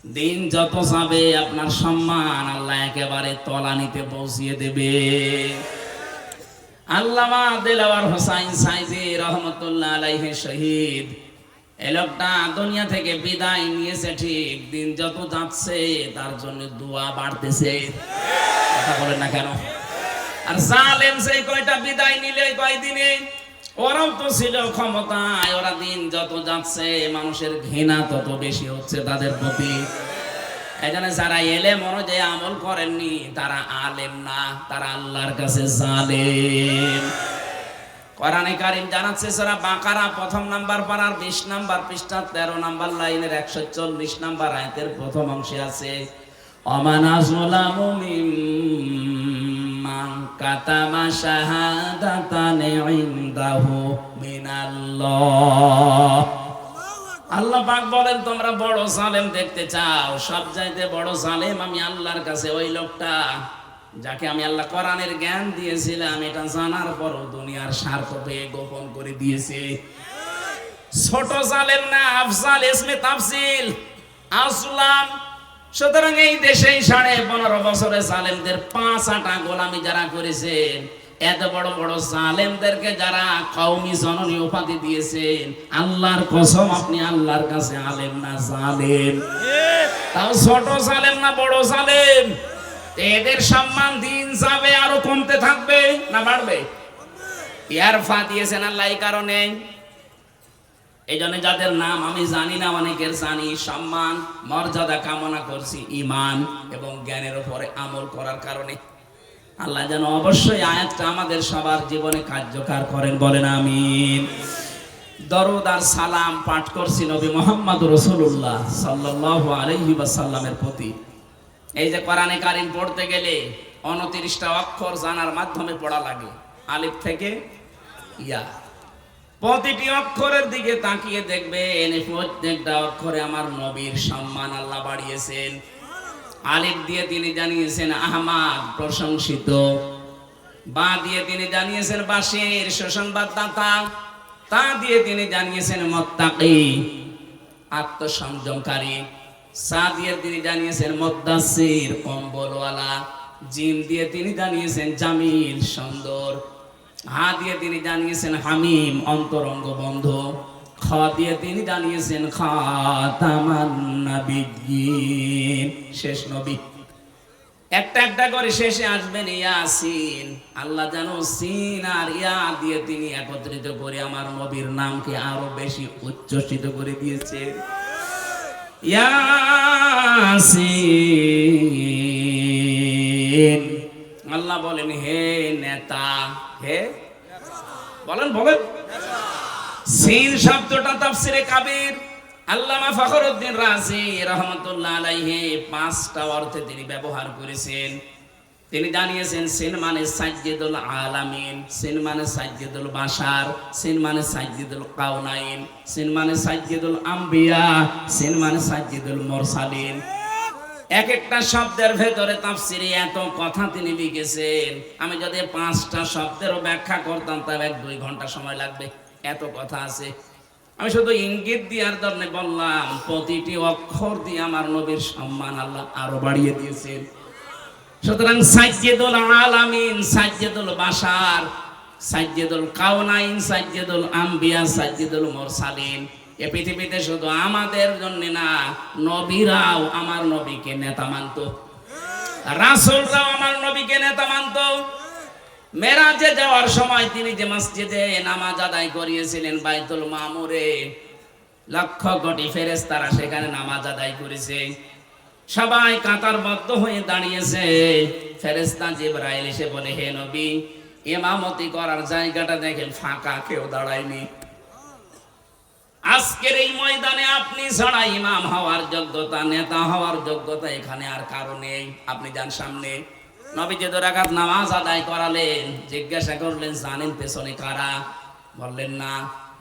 দিন যত যাবে আপনার সম্মান আল্লাহ একেবারে তলানিতে পৌঁছিয়ে দেবে। আল্লামা দেলাওয়ার হোসাইন সাইদি রহমতুল্লাহ আলাইহি শহীদ, এই লোকটা দুনিয়া থেকে বিদায় নিয়েছে ঠিক, দিন যত যাচ্ছে তার জন্য দোয়া বাড়তেছে। কথা বলেন না কেন? আর জালেম সেই কয়টা বিদায় নিলে কয়দিনে, ওরাও তো ছিল ক্ষমতায়। ওরা দিন যত যাচ্ছে মানুষের ঘৃণা তত বেশি হচ্ছে তাদের প্রতি। এই জন্য যারা এলেম অনুযায়ী আমল করেননি তারা আলেম না, তারা আল্লাহর কাছে জালেম। কোরআনে কারীম জানাচ্ছে সূরা বাকারা 1 নাম্বার পারার 20 নাম্বার পৃষ্ঠা 13 নাম্বার লাইনের 140 নাম্বার আয়াতের প্রথম অংশে আছে, ওমান আযলামু মিম্মান কাতামা শাহাদাতান ইনদাহু মিনাল্লাহ। আল্লাহ পাক বলেন, তোমরা বড় জালেম দেখতে চাও? সবচাইতে বড় জালেম আমি আল্লাহর কাছে ওই লোকটা যাকে আমি আল্লাহ কোরআনের জ্ঞান দিয়েছিলাম, এটা জানার পরও দুনিয়ার স্বার্থ পেয়ে গোপন করে দিয়েছে। ছোট জালেম না, আফজাল ইসমে তাফসিল আসলাম। সুতরাং এই দেশে 15.5 বছরে জালেমদের 5 গোলামি যারা করেছেন, এত বড় বড় জালেমদেরকে যারা কওমি জননী উপাধি দিয়েছেন, আল্লাহর কসম আপনি আল্লাহর কাছে আলেম না জালেম। তাও ছোট জালেম না বড় জালেম। এদের সম্মান দিন যাবে আরো কমতে থাকবে না বাড়বে? ইয়ারফা দিয়েছেন আল্লাহ এই কারণে। এই জন্য যাদের নাম আমি জানি না, অনেকের জানি, সম্মান মর্যাদা কামনা করছি ঈমান এবং জ্ঞানের উপরে আমল করার কারণে। আল্লাহ যেন অবশ্যই আয়াতটা আমাদের সবার জীবনে কার্যকর করেন, বলেন আমিন। দরুদ আর সালাম পাঠ করছি নবী মুহাম্মদ রাসূলুল্লাহ সাল্লাল্লাহু আলাইহি ওয়াসাল্লামের প্রতি। এই যে কোরআনে কারীম পড়তে গেলে 29টা অক্ষর জানার মাধ্যমে পড়া লাগে, আলিফ থেকে ইয়া। প্রতিটি অক্ষরের দিকে তাকিয়ে দেখবেন প্রত্যেকটা অক্ষরে আমার নবীর সম্মান আল্লাহ বাড়িয়েছেন। আলিফ দিয়ে তিনি জানিয়েছেন আহমদ প্রশংসিত, বা দিয়ে তিনি জানিয়েছেন বাশির সুসংবাদদাতা, তা দিয়ে তিনি জানিয়েছেন মুত্তাকি আত্মসংযমকারী, সা দিয়ে তিনি জানিয়েছেন মুদ্দাসির কম্বলওয়ালা, জিম দিয়ে তিনি জানিয়েছেন জামিল সুন্দর, হা দিয়ে তিনি জানিয়েছেন হামিম অন্তরঙ্গ বন্ধু, খ দিয়ে তিনি জানিয়েছেন খাতামান নাবিয়্যিন শেষ নবী। একটা একটা করে শেষে আসবেন ইয়াসিন। আল্লাহ জানো সিন আর ইয়া দিয়ে তিনি একত্রিত করে আমার নবীর নামকে আরো বেশি উচ্চসিত করে দিয়েছে। ইয়াসিন। আল্লাহ বলেন হে নেতা, হে বলেন বলেন সিন শব্দটা তাফসিরে কাবির আল্লামা ফখরুদ্দিন রাজি রাহমাতুল্লাহ আলাইহি পাঁচটা অর্থে তিনি ব্যবহার করেছেন। তিনি জানিয়েছেন সিন মানে সাজ্জিদুল আলামিন, সিন মানে সাজ্জিদুল বাশার, সিন মানে সাজ্জিদুল কাউনাইন, সিন মানে সাজ্জিদুল আম্বিয়া, সিন মানে সাজ্জিদুল মুরসালিন। এক একটা শব্দের ভেতরে তাফসিরে এত কথা তিনি লিখেছেন, আমি যদি পাঁচটা শব্দেরও ব্যাখ্যা করতাম তবে 1-2 ঘন্টা সময় লাগবে, এত কথা আছে। আমি শুধু ইঙ্গিত দিয়ার জন্য বললাম, প্রতিটি অক্ষর দিয়ে আমার নবীর সম্মান আল্লাহ আরো বাড়িয়ে দিয়েছেন। সুতরাং সাজ্জিদুল আলামিন, সাজ্জিদুল বাশার, সাজ্জিদুল কাউনাইন, সাজ্জিদুল আম্বিয়া, সাজ্জিদুল মুরসালিন, এ পৃথিবীতে শুধু আমাদের জন্য না, নবীরাও আমার নবীকে নেতা মানত, রাসূলরাও আমার নবীকে নেতা মানত। মেরাজে যাওয়ার সময় তিনি যে মসজিদে নামাজ আদায় করিয়েছিলেন বাইতুল মামুরে, লক্ষ কোটি ফেরেশতারা সেখানে নামাজ আদায় করেছে। সবাই কাতারবদ্ধ হয়ে দাঁড়িয়েছে। ফেরেশতা জিবরাইল এসে বলে, হে নবী, ইমামতি করার জায়গাটা দেখেন ফাঁকা, কেউ দাঁড়ায়নি। আজকের এই ময়দানে আপনি ছাড়া ইমাম হওয়ার যোগ্যতা, নেতা হওয়ার যোগ্যতা এখানে আর কারো নেই। আপনি যান সামনে। নবী যে 2 রাকাত নামাজ আদায় করালেন, জিজ্ঞাসা করলেন জানেন পেছনে কারা? বললেন না।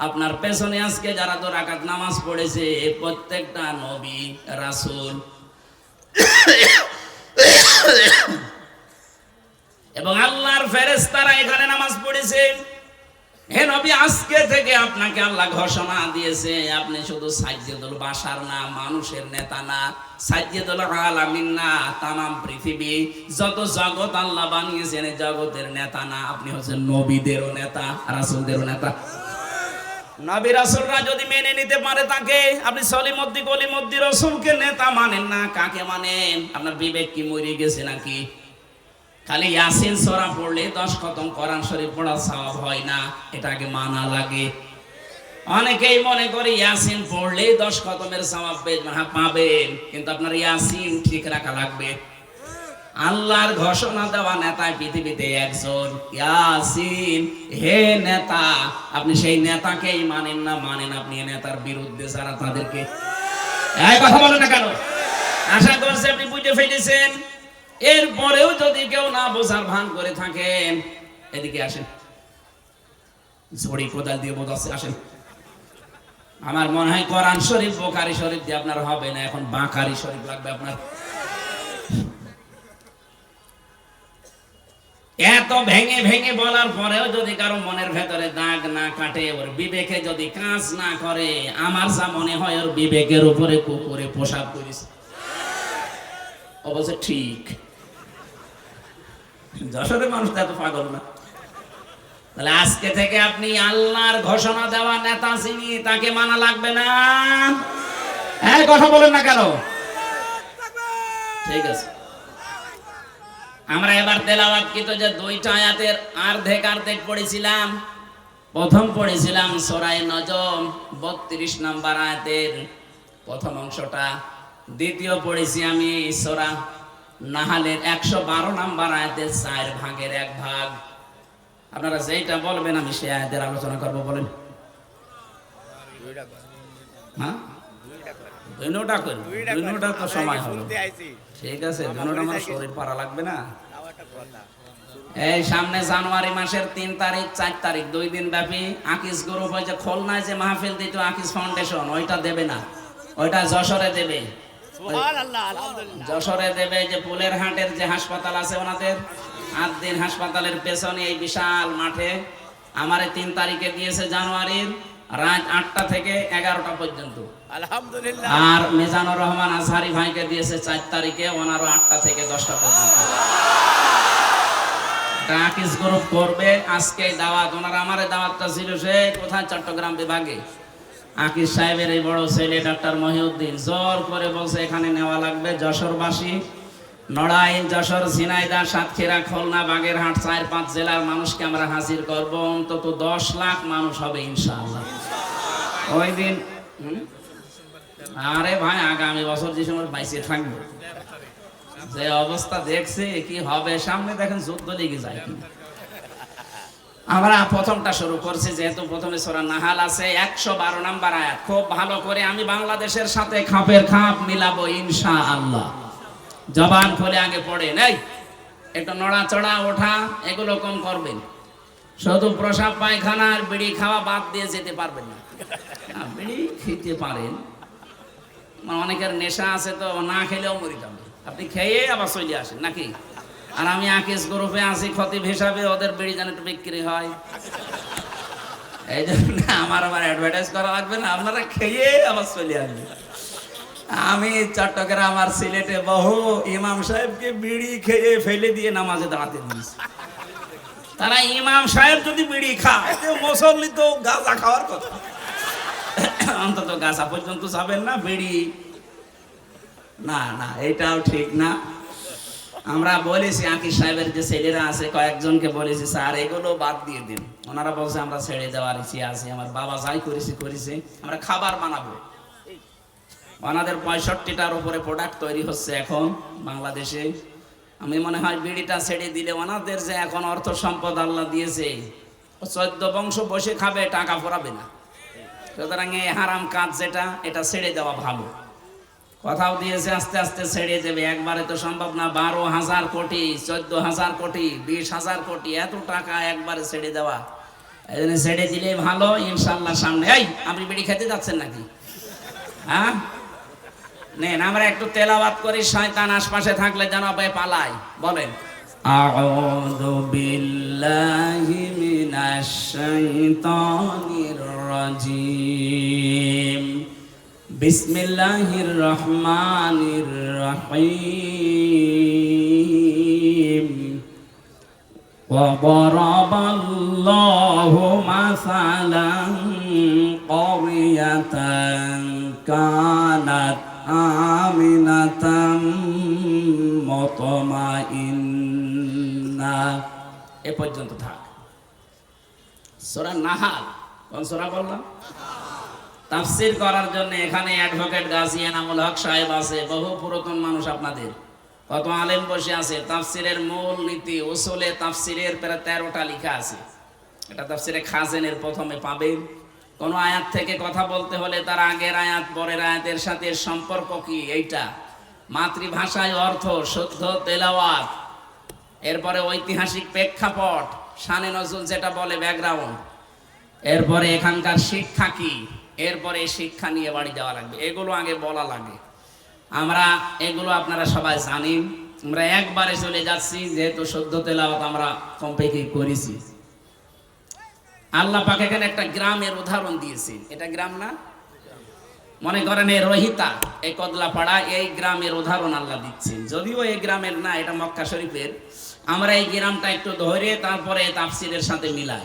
আপনার পেছনে আজকে যারা 2 রাকাত নামাজ পড়েছে প্রত্যেকটা নবী রাসূল এবং আল্লাহর ফেরেশতারা এখানে নামাজ পড়েছে। হে নবী, আজকে থেকে আপনাকে আল্লাহ ঘোষণা দিয়েছে, আপনি শুধু সাজ্জিদুল বাশার না, মানুষের নেতা না, সাজ্জিদুল আলামিন না, তামাম পৃথিবী যত জগৎ আল্লাহ বানিয়েছেন জগতের নেতা না, আপনি হচ্ছেন নবীদেরও নেতা, রাসূলদেরও নেতা। নবী রাসূলরা যদি মেনে নিতে পারে তাকে, আপনি সলিমুদ্দি গলিমুদ্দি রাসূলকে নেতা মানেন না, কাকে মানেন? আপনার বিবেক কি মরে গেছে নাকি? খালি ইয়াসিন সূরা পড়লে 10 খতম কোরআন শরীফ পড়া সওয়াব হয় না, এটাকে মানা লাগে। অনেকেই মনে করে ইয়াসিন পড়লে 10 খতমের সওয়াব পাবেন, কিন্তু আপনার ইয়াসিন ঠিক রাখা লাগবে। আল্লাহর ঘোষণা দেওয়া নেতা পৃথিবীতে একজন, ইয়াসিন। হে নেতা, আপনি সেই নেতাকেই মানেন না, মানেন আপনি নেতার বিরুদ্ধে যারা, তাদেরকে। এই কথা বলেন না কেন? আশা করছি আপনি বুঝে ফেলেছেন। এরপরেও যদি কেউ না বোঝার ভান করে থাকেন, এদিকে আসেন, ঝড়ি কোদাল দিয়ে বোঝাচ্ছে, আসেন। আমার মনে হয় কোরআন শরীফ বুখারী শরীফ দিয়ে আপনার হবে না, এখন বাকারি শরীফ লাগবে আপনার। এত ভেঙে ভেঙে বলার পরেও যদি কারো মনের ভেতরে দাগ না কাটে, ওর বিবেকে যদি কাজ না করে, আমার যা মনে হয় ওর বিবেকের উপরে কুকুরে পোশাক করেছে। অবশ্য ঠিক, যশোরের মানুষ এত পাগল না। তাহলে আজকে থেকে আপনি আল্লাহর ঘোষণা দেওয়া নেতা যিনি, তাকে মানা লাগবে না। এই কথা বলেন না কেন? ঠিক আছে, আমরা এবার তেলাওয়াতকৃত যে 2টা আয়াতের অর্ধেক পড়েছিলাম। প্রথম পড়েছিলাম সূরা নজম 32 নম্বর আয়াতের প্রথম অংশটা। দ্বিতীয় পড়েছি আমি সূরা নাহালের 112 নম্বর আয়াতের 4 ভাগের 1 ভাগ। আপনারা যেটা বলবেন আমি সেই আয়াতের আলোচনা করব। বলেন। হ্যাঁ, 2টা করি, 2টা তো সময় হবে। ঠিক আছে, 2টা আমার শরীর পারা লাগবে না। এই সামনে জানুয়ারি মাসের 3 তারিখ 4 তারিখ 2 দিন ব্যাপী আকিস গ্রুপ ওই যে খুলনায় যে মাহফিল দিত আকিস ফাউন্ডেশন, ওইটা দেবে না, ওইটা যশোরে দেবে। যশোরে দেবে যে পুলের হাটের যে হাসপাতাল আছে ওনাদের, 8 দিন হাসপাতালের পেছনে এই বিশাল মাঠে আমারে 3 তারিখে দিয়েছে জানুয়ারির, রাত 8টা থেকে 11টা পর্যন্ত। আলহামদুলিল্লাহ। আর মিজানুর রহমান আজহারি ভাইকে দিয়েছে 4 তারিখে, ওনারও 8টা থেকে 10টা পর্যন্ত। আকিস গ্রুপ করবে আজকে দাওয়াত। ওনারা আমারে দাওয়াতটা ছিল সে কোথায়, চট্টগ্রাম বিভাগে। আকিস সাহেবের এই বড় ছেলে ডক্টর মহিউদ্দিন জোর করে বলছে এখানে নেওয়া লাগবে। যশোরবাসী, নড়াইল, যশোর, ঝিনাইদহ, সাতক্ষীরা, খুলনা, বাগেরহাট 4-5 জেলার মানুষকে আমরা হাজির করব। অন্তত 10 লাখ মানুষ হবে ইনশাআল্লাহ ওই দিন। আরে ভাই, আগামী বছর যে সময় বাইসে থাকবো, যে অবস্থা দেখছে কি হবে সামনে, দেখেন যুদ্ধ লেগে যায়। আমরা প্রথমটা শুরু করছি, যেহেতু প্রথমে সূরা নাহাল আছে 112 নম্বর আয়াত। খুব ভালো করে আমি বাংলাদেশের সাথে খাপের খাপ মিলাবো ইনশাআল্লাহ। জবান খুলে আগে পড়ে নেই, একটু নড়াচড়া ওঠা এগুলো কম করবেন। শুধু প্রসাব পায়খানা আর বিড়ি খাওয়া বাদ দিয়ে যেতে পারবেন না। বিড়ি খেতে পারেন, অনেকের নেশা আছে তো, না খেলেও মরে যাবে। আপনি খেয়ে আবার চলে আসেন নাকি? আর আমি আকিস গ্রুপে আছি খতিব হিসাবে, ওদের বিড়ি যেন একটু বিক্রি হয়, এই জন্য আমার আবার অ্যাডভার্টাইজ করা লাগবে না, আপনারা খেয়ে আবার চলে আসবেন। আমি চট্টগ্রাম আর সিলেটে বহু ইমাম সাহেবকে বিড়ি খেয়ে ফেলে দিয়ে নামাজে দাঁড়াতে দিয়েছি। তারা ইমাম সাহেব যদি বিড়ি খায়, মুসল্লি তো গাঁজা খাওয়ার কথা, অন্তত গাঁজা পর্যন্ত যাবেন না, বিড়ি না। না, এটাও ঠিক না। আমরা বলেছি আকিস সাহেবের যে ছেলেরা আছে কয়েকজনকে বলেছি, স্যার এগুলো বাদ দিয়ে দিন। ওনারা বলছে আমরা ছেড়ে দেওয়ার ইচ্ছে আছে, আমার বাবা যাই করেছে আমরা খাবার বানাবো। ওনাদের 65টার উপরে প্রোডাক্ট তৈরি হচ্ছে এখন বাংলাদেশে। আমি মনে হয় বিড়িটা ছেড়ে দিলে ওনাদের যে এখন অর্থ সম্পদ আল্লাহ দিয়েছে, 14 বংশ বসে খাবে, টাকা ফোরাবে না। সুতরাং এই হারাম কাজ যেটা, এটা ছেড়ে দেওয়া ভালো। কথাও দিয়েছে আস্তে আস্তে ছেড়ে দেবে, একবারে তো সম্ভব না। 12,000 কোটি, 14,000 কোটি, 20,000 কোটি, এত টাকা একবারে ছেড়ে দেওয়া, এই জন্য ছেড়ে দিলে ভালো ইনশাল্লাহ। সামনে এই আপনি বিড়ি খেতে যাচ্ছেন নাকি? হ্যাঁ নেন, আমরা একটু তেলাওয়াত করি, শয়তান আশপাশে থাকলে যেন পালায়। বলেন, আউযু বিল্লাহি মিনাশ শাইতানির রাজিম, বিসমিল্লাহির রহমানির রহিম। وضرب الله مثلا قرية كانت آمنة مطمئنة। এ পর্যন্ত থাক। সূরা নাহাল, কোন সূরা বললাম? তাফসীর করার জন্য এখানে অ্যাডভোকেট গাজী এনামুল হক সাহেব আছে, বহু পুরাতন মানুষ আপনাদের, কত আলেম বসে আছে। তাফসীরের মূল নীতি উসুলে তাফসীরের প্রায় 13টা লেখা আছে। এটা তাফসীরে খাজেনের প্রথমে পাবেন। কোন আয়াত থেকে কথা বলতে হলে তার আগের আয়াত পরের আয়াতের সাথে সম্পর্ক কি, এইটা মাতৃভাষায় অর্থ, শুদ্ধ তেলাওয়াত, এরপরে ঐতিহাসিক প্রেক্ষাপট, শানে নজরুল যেটা বলে ব্যাকগ্রাউন্ড, এরপরে এখানকার শিক্ষা কি, এরপরে শিক্ষা নিয়ে বাড়ি যাওয়া লাগবে। এগুলো আগে বলা লাগে। আমরা এগুলো আপনারা সবাই জানেন। আমরা একবারে চলে যাচ্ছি, যেহেতু শুদ্ধ তেলাওয়াত আমরা কমপেকে করেছি। আল্লাহ পাক এখানে একটা গ্রামের উদাহরণ দিয়েছে। এটা গ্রাম না, মনে করেন এই রহিতা, এই কদলাপাড়া, এই গ্রামের উদাহরণ আল্লাহ দিচ্ছেন। যদিও এই গ্রামের না, এটা মক্কা শরীফের। আমরা এই গ্রামটা একটু ধরে তারপরে তাফসীরের সাথে মিলাই।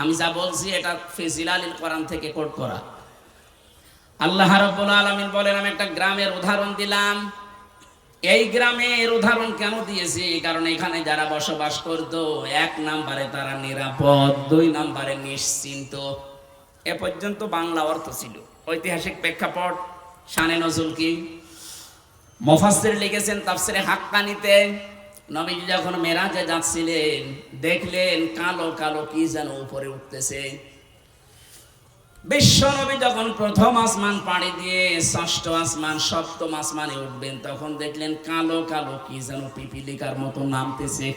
আমি যা বলছি এটা ফি জিলালিল কোরআন থেকে কোট করা। আল্লাহ রাব্বুল আলামিন বলেন, আমি একটা গ্রামের উদাহরণ দিলাম। এই গ্রামের উদাহরণ কেন দিয়েছি? কারণ এখানে যারা বসবাস করতো, 1 নম্বরে তারা নিরাপদ, 2 নম্বরে নিশ্চিন্ত। এ পর্যন্ত বাংলা অর্থ ছিল। ঐতিহাসিক প্রেক্ষাপট, শানে নজরুল কি, মুফাসসির লিখেছেন তাফসীরে হাক্কানিতে, নবীজি যখন মেরাজে যাচ্ছিলেন দেখলেন কালো কালো কি যেন উপরে উঠতেছে। বিশ্ব নবী যখন প্রথম আসমান পাড়ি দিয়ে 6ষ্ঠ আসমান 7ম আসমানে উঠবেন, তখন দেখলেন কালো কালো কি যেন পিপিলিকার মতো নামতেছে।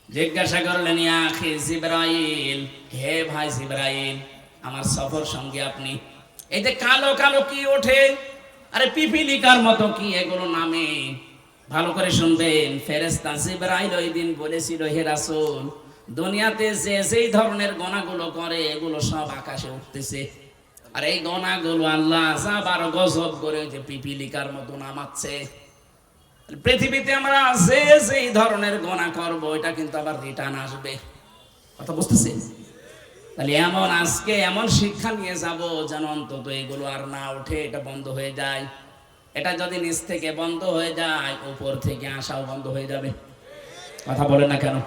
জিজ্ঞাসা করলেন, ইয়া আখি জিবরাইল, হে ভাই জিবরাইল, আমার সফর সঙ্গে আপনি, এই যে কালো কালো কি ওঠে, আরে পিপিলিকার মতো কি এগুলো নামে? ভালো করে শুনবেন, ফেরেশতা জিবরাইল ওই দিন বলেছিল, হে রাসূল, দুনিয়াতে যে যেই ধরনের গোনাগুলো করে এগুলো সব আকাশে উঠতেছে, আর এই গোনাগুলো আল্লাহ আবার গজব করে যে পিপিলিকার মতো নামাচ্ছে। পৃথিবীতে আমরা যে যেই ধরনের গোনা করব, এটা কিন্তু আবার রিটার্ন আসবে। কথা বুঝতেছেন? তাহলে আজকে এমন শিক্ষা নিয়ে যাব যেন অন্তত এগুলো আর না ওঠে, এটা বন্ধ হয়ে যায়। এটা যদি নিচ থেকে বন্ধ হয়ে যায়, উপর থেকে আসাও বন্ধ হয়ে যাবে। কথা বলে না কেন?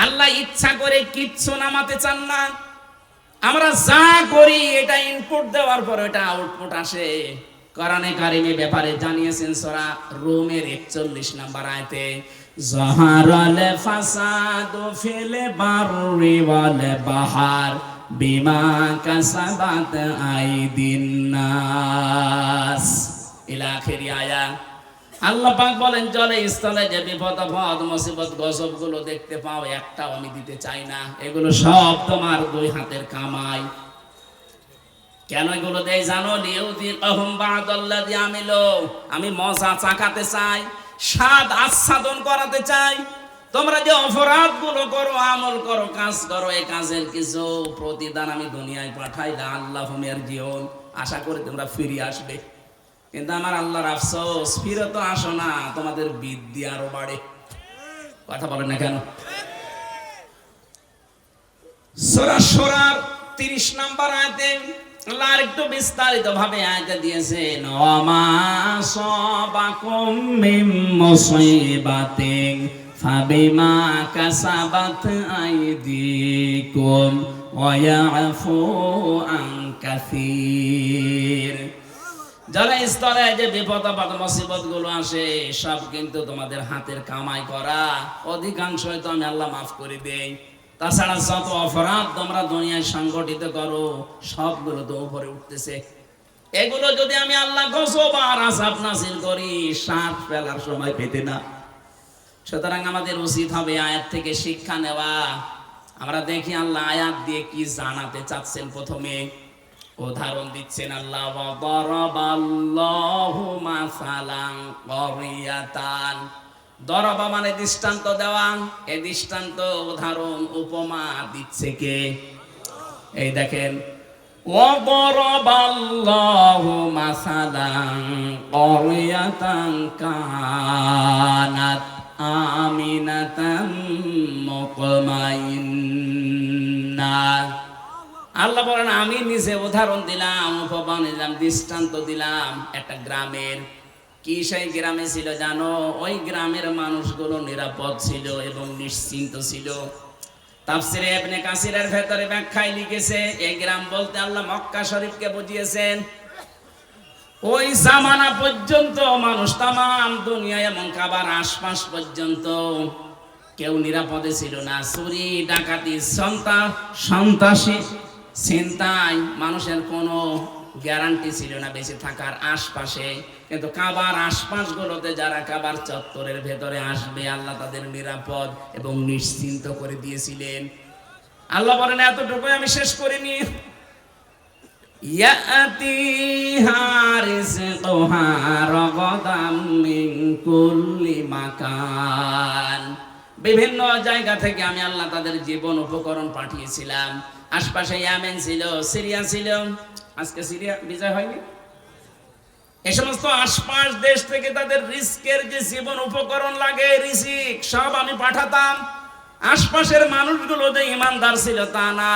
আল্লাহ ইচ্ছা করে কিচ্ছু নামাতে চান না। আমরা যা করি এটা ইনপুট দেওয়ার পর এটা আউটপুট আসে। কোরআনে কারিমে ব্যাপারে জানিয়েছেন সূরা রুমের 41 নম্বর আয়াতে, যাহারাল ফাসাদু ফিল বাররি ওয়াল বাহার বিমা কাসাবাত আইদিন নাস ইলা আখিরি আয়াত। আল্লাহ পাক বলেন জলে স্থলে যে বিপদ আপদ মুসিবত গজব গুলো দেখতে পাও একটাও আমি দিতে চাই না, এগুলো সব তোমার দুই হাতের কামাই। কেন এগুলো দেই জানো? লিউযিকাহুম বা'দাল্লাযী আমিলু, আমি মজা চাকাতে চাই, স্বাদ আস্বাদন করাতে চাই। তোমরা যে অপরাধ গুলো করো, আমল করো, কাজ করো, এই কাজের কিছু প্রতিদান আমি দুনিয়ায় পাঠাই। লাআল্লাহুম ইয়ারজিউন, আশা করি তোমরা ফিরে আসবে। কিন্তু আমার আল্লাহর আফসোস, ফিরে তো আসো না, তোমাদের বৃদ্ধি আরো বাড়ে। কথা বলেন না কেন? সূরা শুরার 30 নম্বর আয়াতে আল্লাহ একটু বিস্তারিত ভাবে আয়াতে দিয়েছেন, ওমা সাবাকুম মিন মুসিবাতিন ফাবিমা কাসাবাত আইদিকুম ওয়া ইয়াফু আন কাসীর। যারা স্তরে যে বিপদ আপদ মুসিবত গুলো আসে সব কিন্তু তোমাদের হাতের কামাই করা, অধিকাংশই তো আমি আল্লাহ মাফ করে দেই। তাছাড়া যত অপরাধ তোমরা দুনিয়ায় সংগঠিত করো সবগুলো তো উপরে উঠতেছে। এগুলো যদি আমি আল্লাহ গজব আর আযাব নাযিল করি, শ্বাস ফেলার সময় পেতে না। সুতরাং আমাদের উচিত হবে আয়াত থেকে শিক্ষা নেওয়া। আমরা দেখি আল্লাহ আয়াত দিয়ে কি জানাতে চাচ্ছেন। প্রথমে উদাহরণ দিচ্ছেন আল্লাহ, ওয়া দারাবাল্লাহু মাসালান ক্বরিয়াতান। দরবা মানে দৃষ্টান্ত দেওয়া, এই দৃষ্টান্ত উদাহরণ উপমা দিচ্ছে কে? এই দেখেন, ওয়া দারাবাল্লাহু মাসালান ক্বরিয়াতান কানাত আমিনাতাম মুতমাইন্না। আল্লাহ বলেন আমি নিজে উদাহরণ দিলাম, উপমা দিলাম, দৃষ্টান্ত দিলাম একটা গ্রামের। কি সেই গ্রামে ছিল জানো? ওই গ্রামের মানুষগুলো নিরাপদ ছিল এবং নিশ্চিন্ত ছিল। তাফসিরে ইবনে কাসিরের ভেতরে ব্যাখ্যায় লিখেছে, এই গ্রাম বলতে আল্লাহ মক্কা শরীফকে বুঝিয়েছেন। ওই জামানা পর্যন্ত মানুষ তামাম দুনিয়া এবং কাবার আশপাশ পর্যন্ত কেউ নিরাপদে ছিল না। চুরি ডাকাতি সন্ত্রাসী চিন্তায় মানুষের কোনো গ্যারান্টি ছিল না বেঁচে থাকার আশপাশে। কিন্তু কাবার আশপাশ গুলোতে যারা কাবার চত্বরের ভেতরে আসবে আল্লাহ তাদের নিরাপদ এবং নিশ্চিন্ত করে দিয়েছিলেন। আল্লাহ বলেন এতটুকু আমি শেষ করিনি, ইয়াতিহা রিজকুহা রাগাদাম মিন কুল্লি মাকান। বিভিন্ন জায়গা থেকে আমি আল্লাহ তাদের জীবন উপকরণ পাঠিয়েছিলাম। আশপাশে ইয়েমেন ছিল, সিরিয়া ছিল। আজকে সিরিয়া বিজয় হয়নি। এই সমস্ত আশপাশ দেশ থেকে তাদের রিস্কের যে জীবন উপকরণ লাগে, রিজিক সব আমি পাঠাতাম। আশপাশের মানুষগুলো যে ইমানদার ছিল তা না,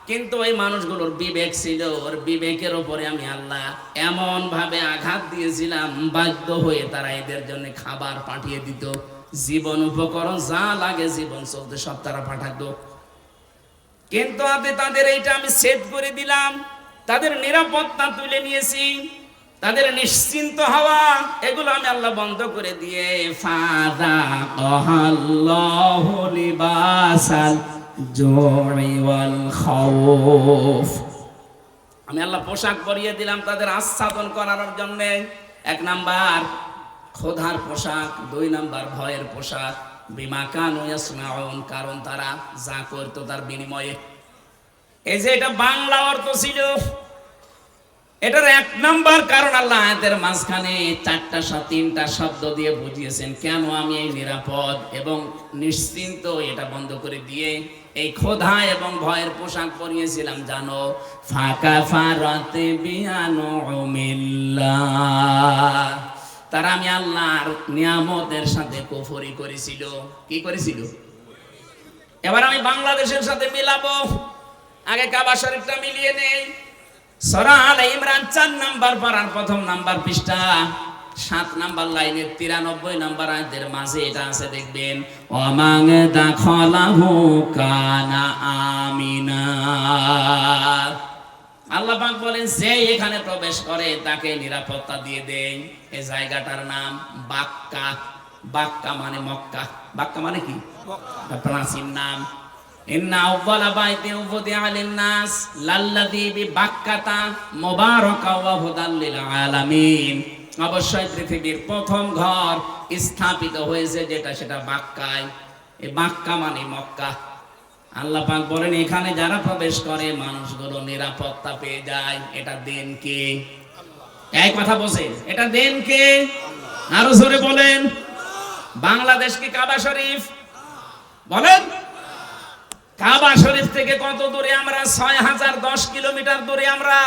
কিন্তু ওই মানুষগুলোর বিবেক ছিল, ওর বিবেকের উপরে আমি আল্লাহ এমন ভাবে আঘাত দিয়েছিলাম, বাধ্য হয়ে তারা এদের জন্য খাবার পাঠিয়ে দিত, জীবন উপকরণ যা লাগে জীবন চলতে সব তারা পাঠাতো। কিন্তু তাদের এইটা আমি সেট করে দিলাম, তাদের নিরাপত্তা তুলে নিয়েছি, তাদের নিশ্চিন্ত হওয়া এগুলো আমি আল্লাহ বন্ধ করে দিয়ে ফাযাকাল্লাহু লিবাসাল জুই ওয়াল খাউফ, আমি আল্লাহ পোশাক পরিয়ে দিলাম তাদের আচ্ছাদন করার জন্য। 1 নাম্বার ক্ষুধার পোশাক, 2 নাম্বার ভয়ের পোশাক। বিমা কানু ইয়াসমাউন, কারণ তারা যা করতো তার বিনিময়ে। এই যে এটা বাংলা অর্থ ছিল, এটার 1 নাম্বার কারণ আল্লাহ আয়াতের মাঝখানে 3টা শব্দ দিয়ে বুঝিয়েছেন কেন আমি এই নিরাপদ এবং নিশ্চিন্ত। এটা বন্ধ করে দিয়ে এই ক্ষুধা এবং ভয়ের পোশাক পরিয়েছিলাম জানো, ফাকাফারাতে বিআনুমিল্লাহ, তারা আমি আল্লাহর নিয়ামতের সাথে কুফরি করেছিল। কি করেছিল? এবার আমি বাংলাদেশের সাথে মিলাবো। আগে কাবা শরীফটা মিলিয়ে নেই। সূরা আলে ইমরান 4 নাম্বার পারার 1ম নাম্বার পৃষ্ঠা 7 নাম্বার লাইনের 93 নাম্বার আয়াতের মাঝে এটা আছে, দেখবেন ওয়ামান দাখালাহু কানা আমিনা। আল্লাহ পাক বলেন যে এখানে প্রবেশ করে তাকে নিরাপত্তা দিয়ে দেন। এই জায়গাটার নাম বাক্কা। বাক্কা মানে মক্কা। বাক্কা মানে কি? প্রাচীন নাম। ইন্না আউওয়ালা বাইতিন উযিআ লিন-নাস লাল্লাযী বিবাক্কাতা মুবারাকা ওয়া হুদাল লিল আলামিন। অবশ্যই পৃথিবীর প্রথম ঘর স্থাপিত হয়েছে যেটা, সেটা বাক্কায়। এই বাক্কা মানে মক্কা। আল্লাহ পাক বলেন এখানে যারা প্রবেশ করে মানুষগুলো নিরাপত্তা পেয়ে যায়। এটা দেন কে? এই কথা বলেন, এটা দেন কে? আরো জোরে বলেন। বাংলাদেশ কি কাবা শরীফ? বলেন। কাবা শরীফ থেকে কত দূরে আমরা? 6010 কিলোমিটার দূরে আমরা।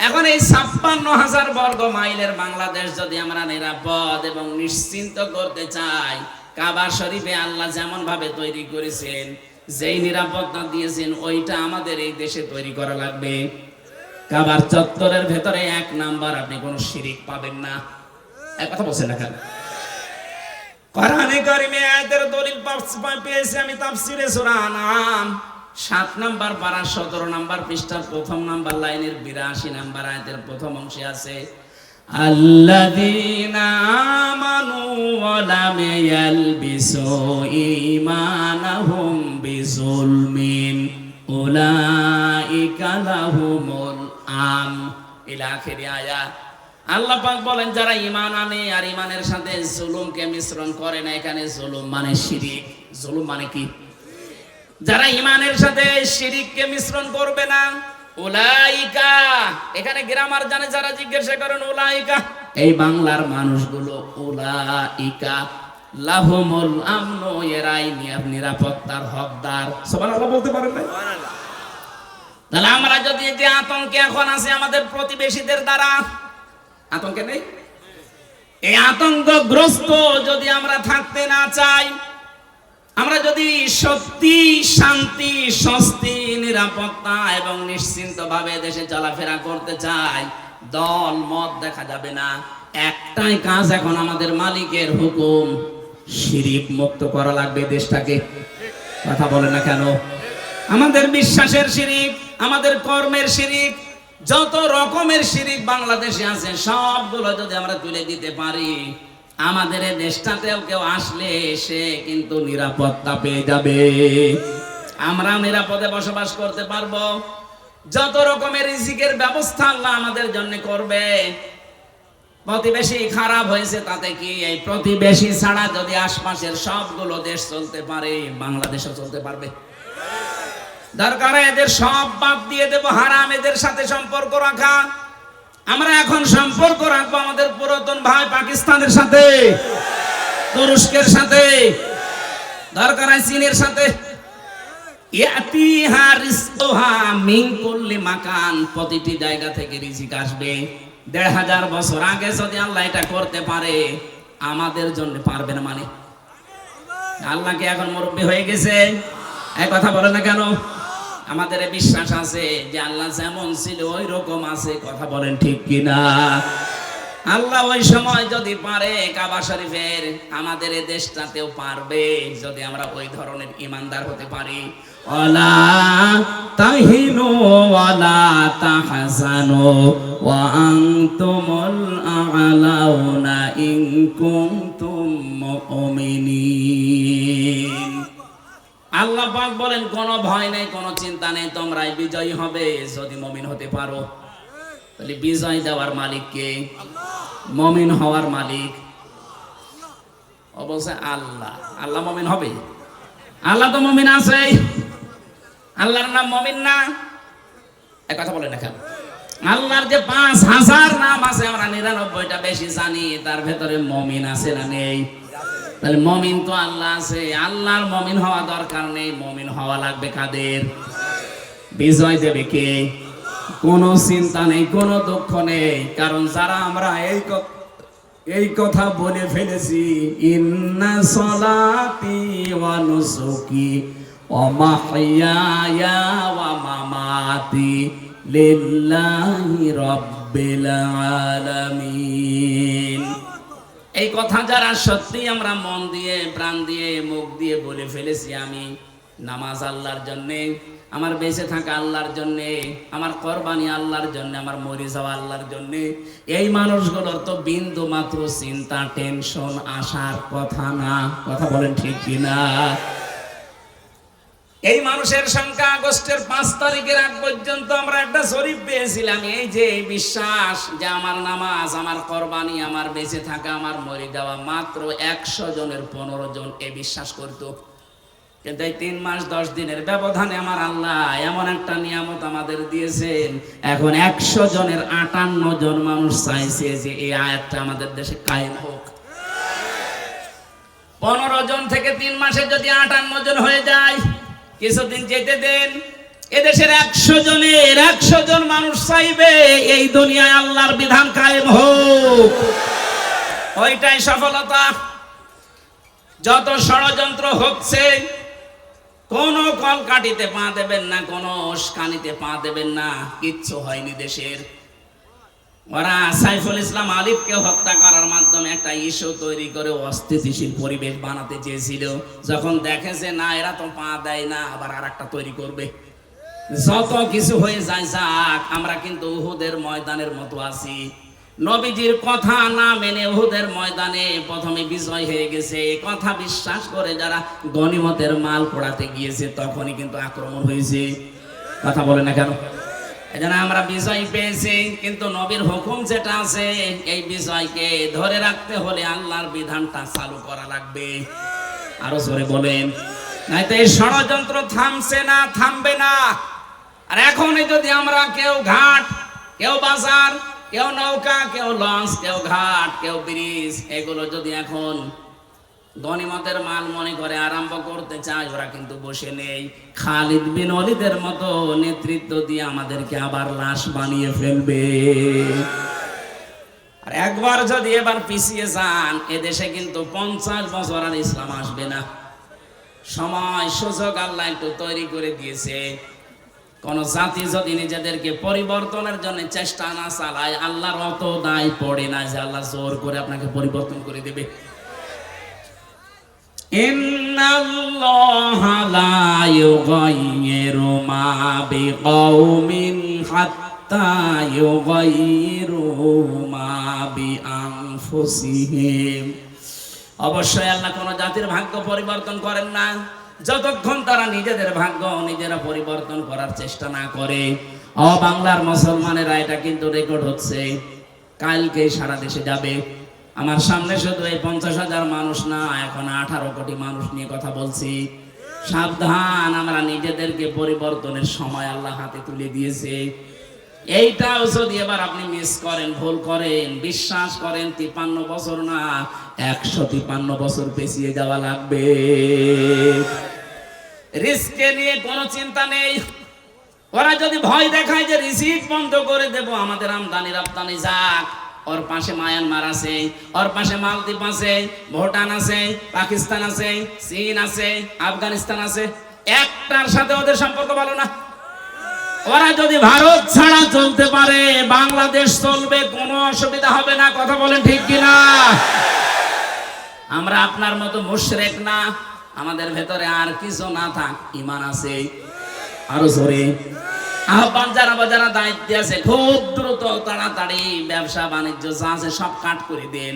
এখন এই 56,000 বর্গ মাইলের বাংলাদেশ যদি আমরা নিরাপদ এবং নিশ্চিন্ত করতে চাই, কাবা শরীফে আল্লাহ যেমন ভাবে তৈরি করেছেন, যেই নিরাপত্তা দিয়েছেন, ওইটা আমাদের এই দেশে তৈরি করা লাগবে। কাবার চত্বরের ভেতরে 1 নাম্বার আপনি কোনো শিরিক পাবেন না। এক কথা বলছেন না কেন? কোরআনে কারিমে আয়াতের দলিল পেয়েছি আমি তাফসিরে সূরা আনআম 7 নাম্বার পারা 17 নাম্বার পৃষ্ঠার প্রথম নাম্বার লাইনের 82 নাম্বার আয়াতের প্রথম অংশে আছে, আল্লাযীনা আমানু ওয়া লাম ইয়ালবিসু ঈমানাহুম বিযুলমিন উলাইকা লাহুমুল আমন ইলা আখির আয়াত। আল্লাহ পাক বলেন যারা ঈমান আনে আর ঈমানের সাথে জুলুমকে মিশ্রণ করে না, এখানে জুলুম মানে শিরিক। জুলুম মানে কি? যারা ঈমানের সাথে শিরিককে মিশ্রণ করবে না, উলাইকা, এখানে গ্রামার জানে যারা জিজ্ঞাসা করেন উলাইকা, এই বাংলার মানুষগুলো, উলাইকা লাহুমুল আমন, এরাই নিরাপত্তার হকদার। সুবহানাল্লাহ বলতে পারেন না? সুবহানাল্লাহ। তাহলে আমরা যদি যে আতঙ্কে এখন আছে আমাদের প্রতিবেশীদের দ্বারা, আতঙ্কে নেই? এই আতঙ্কগ্রস্ত যদি আমরা থাকতে না চাই, আমরা যদি সত্যি শান্তি, স্বস্তি, নিরাপত্তা এবং নিশ্চিন্ত ভাবে দেশে চলাফেরা করতে চাই, দল মত দেখা যাবে না। একটাই কাজ এখন আমাদের মালিকের হুকুম, শিরিক মুক্ত করা লাগবে দেশটাকে। কথা বলে না কেন? আমাদের বিশ্বাসের শিরিক, আমাদের কর্মের শিরিক, যত রকমের শিরিক বাংলাদেশে আছে সবগুলো যদি আমরা তুলে দিতে পারি, আমাদের এই দেশটাতেও কেউ আসলে সে কিন্তু নিরাপত্তা পেয়ে যাবে। আমরা নিরাপদে বসবাস করতে পারবো। যত রকমের রিজিকের ব্যবস্থা আল্লাহ আমাদের জন্য করবে। প্রতিবেশী খারাপ হয়েছে তাতে কি? এই প্রতিবেশী ছাড়া যদি আশপাশের সবগুলো দেশ চলতে পারে, বাংলাদেশও চলতে পারবে। দরকার এদের সব বাদ দিয়ে দেব, হারাম এদের সাথে সম্পর্ক রাখা। আমরা এখন সম্পর্ক রাখবো আমাদের পুরাতন ভাই পাকিস্তানের সাথে, তুরস্কের সাথে, দরকার চীনের সাথে। ইয়াতিহা রিজকুহা মিন কুল্লি মাকান, প্রতিটি জায়গা থেকে রিজিক আসবে। ১৫০০ বছর আগে যদি আল্লাহ এটা করতে পারে, আমাদের জন্য পারবে না মানে? আল্লাহ কি এখন মুরব্বী হয়ে গেছে? এই কথা বলে না কেন? আমাদের বিশ্বাস আছে যে আল্লাহ যেমন ছিল ওই রকম আছে। কথা বলেন ঠিক কিনা? আল্লাহ ওই সময় যদি পারে কাবা শরীফের, আমাদের এই দেশটাতেও পারবে যদি আমরা ওই ধরনের ইমানদার হতে পারি। ওয়ালা তাহিনু ওয়ালা তাহজানু ওয়া আনতুমুল আ'লাউনা ইন কুনতুম মুমিনিন। আল্লাহ পাক বলেন কোনো ভয় নেই, কোনো চিন্তা নেই, তোমরাই বিজয়ী হবে যদি মুমিন হতে পারো। তাহলে বিজয় দেওয়ার মালিক কে? মুমিন হওয়ার মালিক অবশ্যই আল্লাহ। আল্লাহ মুমিন হবে? আল্লাহ তো মুমিন আছে। আল্লাহর নাম মুমিন না? এক কথা বলে না কেন? আল্লাহর যে ৫,০০০ নাম আছে, আমরা ৯৯টা বেশি জানি, তার ভেতরে মুমিন আছে না নেই? তাহলে মুমিন তো আল্লাহ আছে। আল্লাহর মুমিন হওয়া দরকার নেই, মুমিন হওয়া লাগবে কাদের? বিজয় দেবে কে? কোনো চিন্তা নেই, কোনো দুঃখ নেই। কারণ যারা আমরা এই কথা বলে ফেলেছি, ইন্না সলাতি ওয়া নুসুকি ওয়া মাহইয়ায়া ওয়া মামাতি লিল্লাহি রাব্বিল আলামিন। এই কথা যারা সত্যি আমরা মন দিয়ে, প্রাণ দিয়ে, মুখ দিয়ে বলে ফেলেছি, আমি নামাজ আল্লাহর জন্যে, আমার বেঁচে থাকা আল্লাহর জন্যে, আমার কোরবানি আল্লাহর জন্য, আমার মরে যাওয়া আল্লাহর জন্যে। এই মানুষগুলোর তো বিন্দু মাত্র চিন্তা টেনশন আসার কথা না। কথা বলেন ঠিক কিনা? এই মানুষের সংখ্যা আগস্টের 5 তারিখের আগ পর্যন্ত আমরা একটা জরিপ পেয়েছিলাম। এই যে বিশ্বাস যে আমার নামাজ, আমার কোরবানি, আমার বেঁচে থাকা, আমার মরে যাওয়া, মাত্র 100 জনের 15 জন এ বিশ্বাস করত। কিন্তু এই 3 মাস 10 দিনের ব্যবধানে আমার আল্লাহ এমন একটা নিয়ামত আমাদের দিয়েছেন, এখন 100 জনের 58 জন মানুষ চাইছে যে এই আয়াতটা আমাদের দেশে কায়েম হোক। 15 জন থেকে 3 মাসে যদি 58 জন হয়ে যায়, কিছুদিন যেতে দেন, এদেশের 100 জনের 100 জন মানুষ চাইবে এই দুনিয়ায় আল্লাহর বিধান কায়েম হোক। ওইটাই সফলতা। যত ষড়যন্ত্র হচ্ছে, কোনো কল কাটিতে পা দেবেন না, কোনো উস্কানিতে পা দেবেন না, কিচ্ছু হয়নি দেশের। ওরা সাইফুল ইসলাম আলিফকে হত্যা করার মাধ্যমে একটা ইস্যু তৈরি করে অস্থিতিশীল পরিবেশ বানাতে চেয়েছিল। যখন দেখেছে না এরা তো পা দেয় না, আবার আর একটা তৈরি করবে। যত কিছু হয়ে যায় যাক, আমরা কিন্তু উহুদের ময়দানের মতো আছি। নবীজির কথা না মেনে উহুদের ময়দানে প্রথমে বিজয় হয়ে গেছে, কথা বিশ্বাস করে যারা গনিমতের মাল পোড়াতে গিয়েছে তখনই কিন্তু আক্রমণ হয়েছে। কথা বলে না কেন? এজন্য আমরা বিজয় পেয়েছি, কিন্তু নবীর হুকুম যেটা আছে এই বিজয়কে ধরে রাখতে হলে আল্লাহর বিধানটা চালু করা লাগবে। আরো জোরে বলেন, নাইতো এই ষড়যন্ত্র থামছে না, থামবে না। আর এখনই যদি আমরা কেউ ঘাট, কেউ বাজার, কেউ নৌকা, কেউ লঞ্চ, কেউ ঘাট, কেউ ব্রিজ, এগুলো যদি এখন গনিমতের মাল মনে করে আরম্ভ করতে চায়, ওরা কিন্তু বসে নেই। খালিদ বিন ওয়ালিদের মতো নেতৃত্ব দিয়ে আমাদেরকে আবার লাশ বানিয়ে ফেলবে। আর একবার যদি এবার পিছিয়ে যান, এদেশে কিন্তু 50 বছর আর ইসলাম আসবে না। সময় সুযোগ আল্লাহ একটু তৈরি করে দিয়েছে। কোন জাতি যদি নিজেদেরকে পরিবর্তনের জন্য চেষ্টা না চালায়, আল্লাহর অত দায় পড়ে না যে আল্লাহ জোর করে আপনাকে পরিবর্তন করে দেবে। ইন্নাল্লাহা লা ইউগাইয়িরু মা বিকাওমিন হাত্তা ইউগাইয়িরু মা বিআনফুসিহিম। অবশ্যই আল্লাহ কোন জাতির ভাগ্য পরিবর্তন করেন না যতক্ষণ তারা নিজেদের ভাগ্য নিজেরা পরিবর্তন করার চেষ্টা না করে। বাংলার মুসলমানেরা, এটা কিন্তু রেকর্ড হচ্ছে, কালকে সারা দেশে যাবে। আমার সামনে শুধু এই 50,000 মানুষ না, এখন 18 কোটি মানুষ নিয়ে কথা বলছি। সাবধান, আমরা নিজেদেরকে পরিবর্তনের সময় আল্লাহ হাতে তুলে দিয়েছে। এইটাও যদি এবার আপনি মিস করেন, ভুল করেন, বিশ্বাস করেন 53 বছর না 153 বছর পেছিয়ে যাওয়া লাগবে। রিস্কে নিয়ে কোনো চিন্তা নেই। ওরা যদি ভয় দেখায় যে রিসিভ বন্ধ করে দেব, আমাদের আমদানি রপ্তানি যাক, ওর পাশে মায়ানমার আছে, ওর পাশে মালদ্বীপ আছে, ভুটান আছে, পাকিস্তান আছে, চীন আছে, আফগানিস্তান আছে, একটার সাথে ওদের সম্পর্ক ভালো না। ওরা যদি ভারত ছাড়া চলতে পারে, বাংলাদেশ চলবে, কোনো অসুবিধা হবে না। কথা বলেন ঠিক কিনা? আমরা আপনার মতো মুশরিক না, আমাদের ভেতরে আর কিছু না থাক, ঈমান আছে। আরো জোরে আহ্বান জানাবো, যারা দায়িত্বে আছে খুব দ্রুত তাড়াতাড়ি ব্যবসা বাণিজ্য যা আছে সব কাট করে দেন।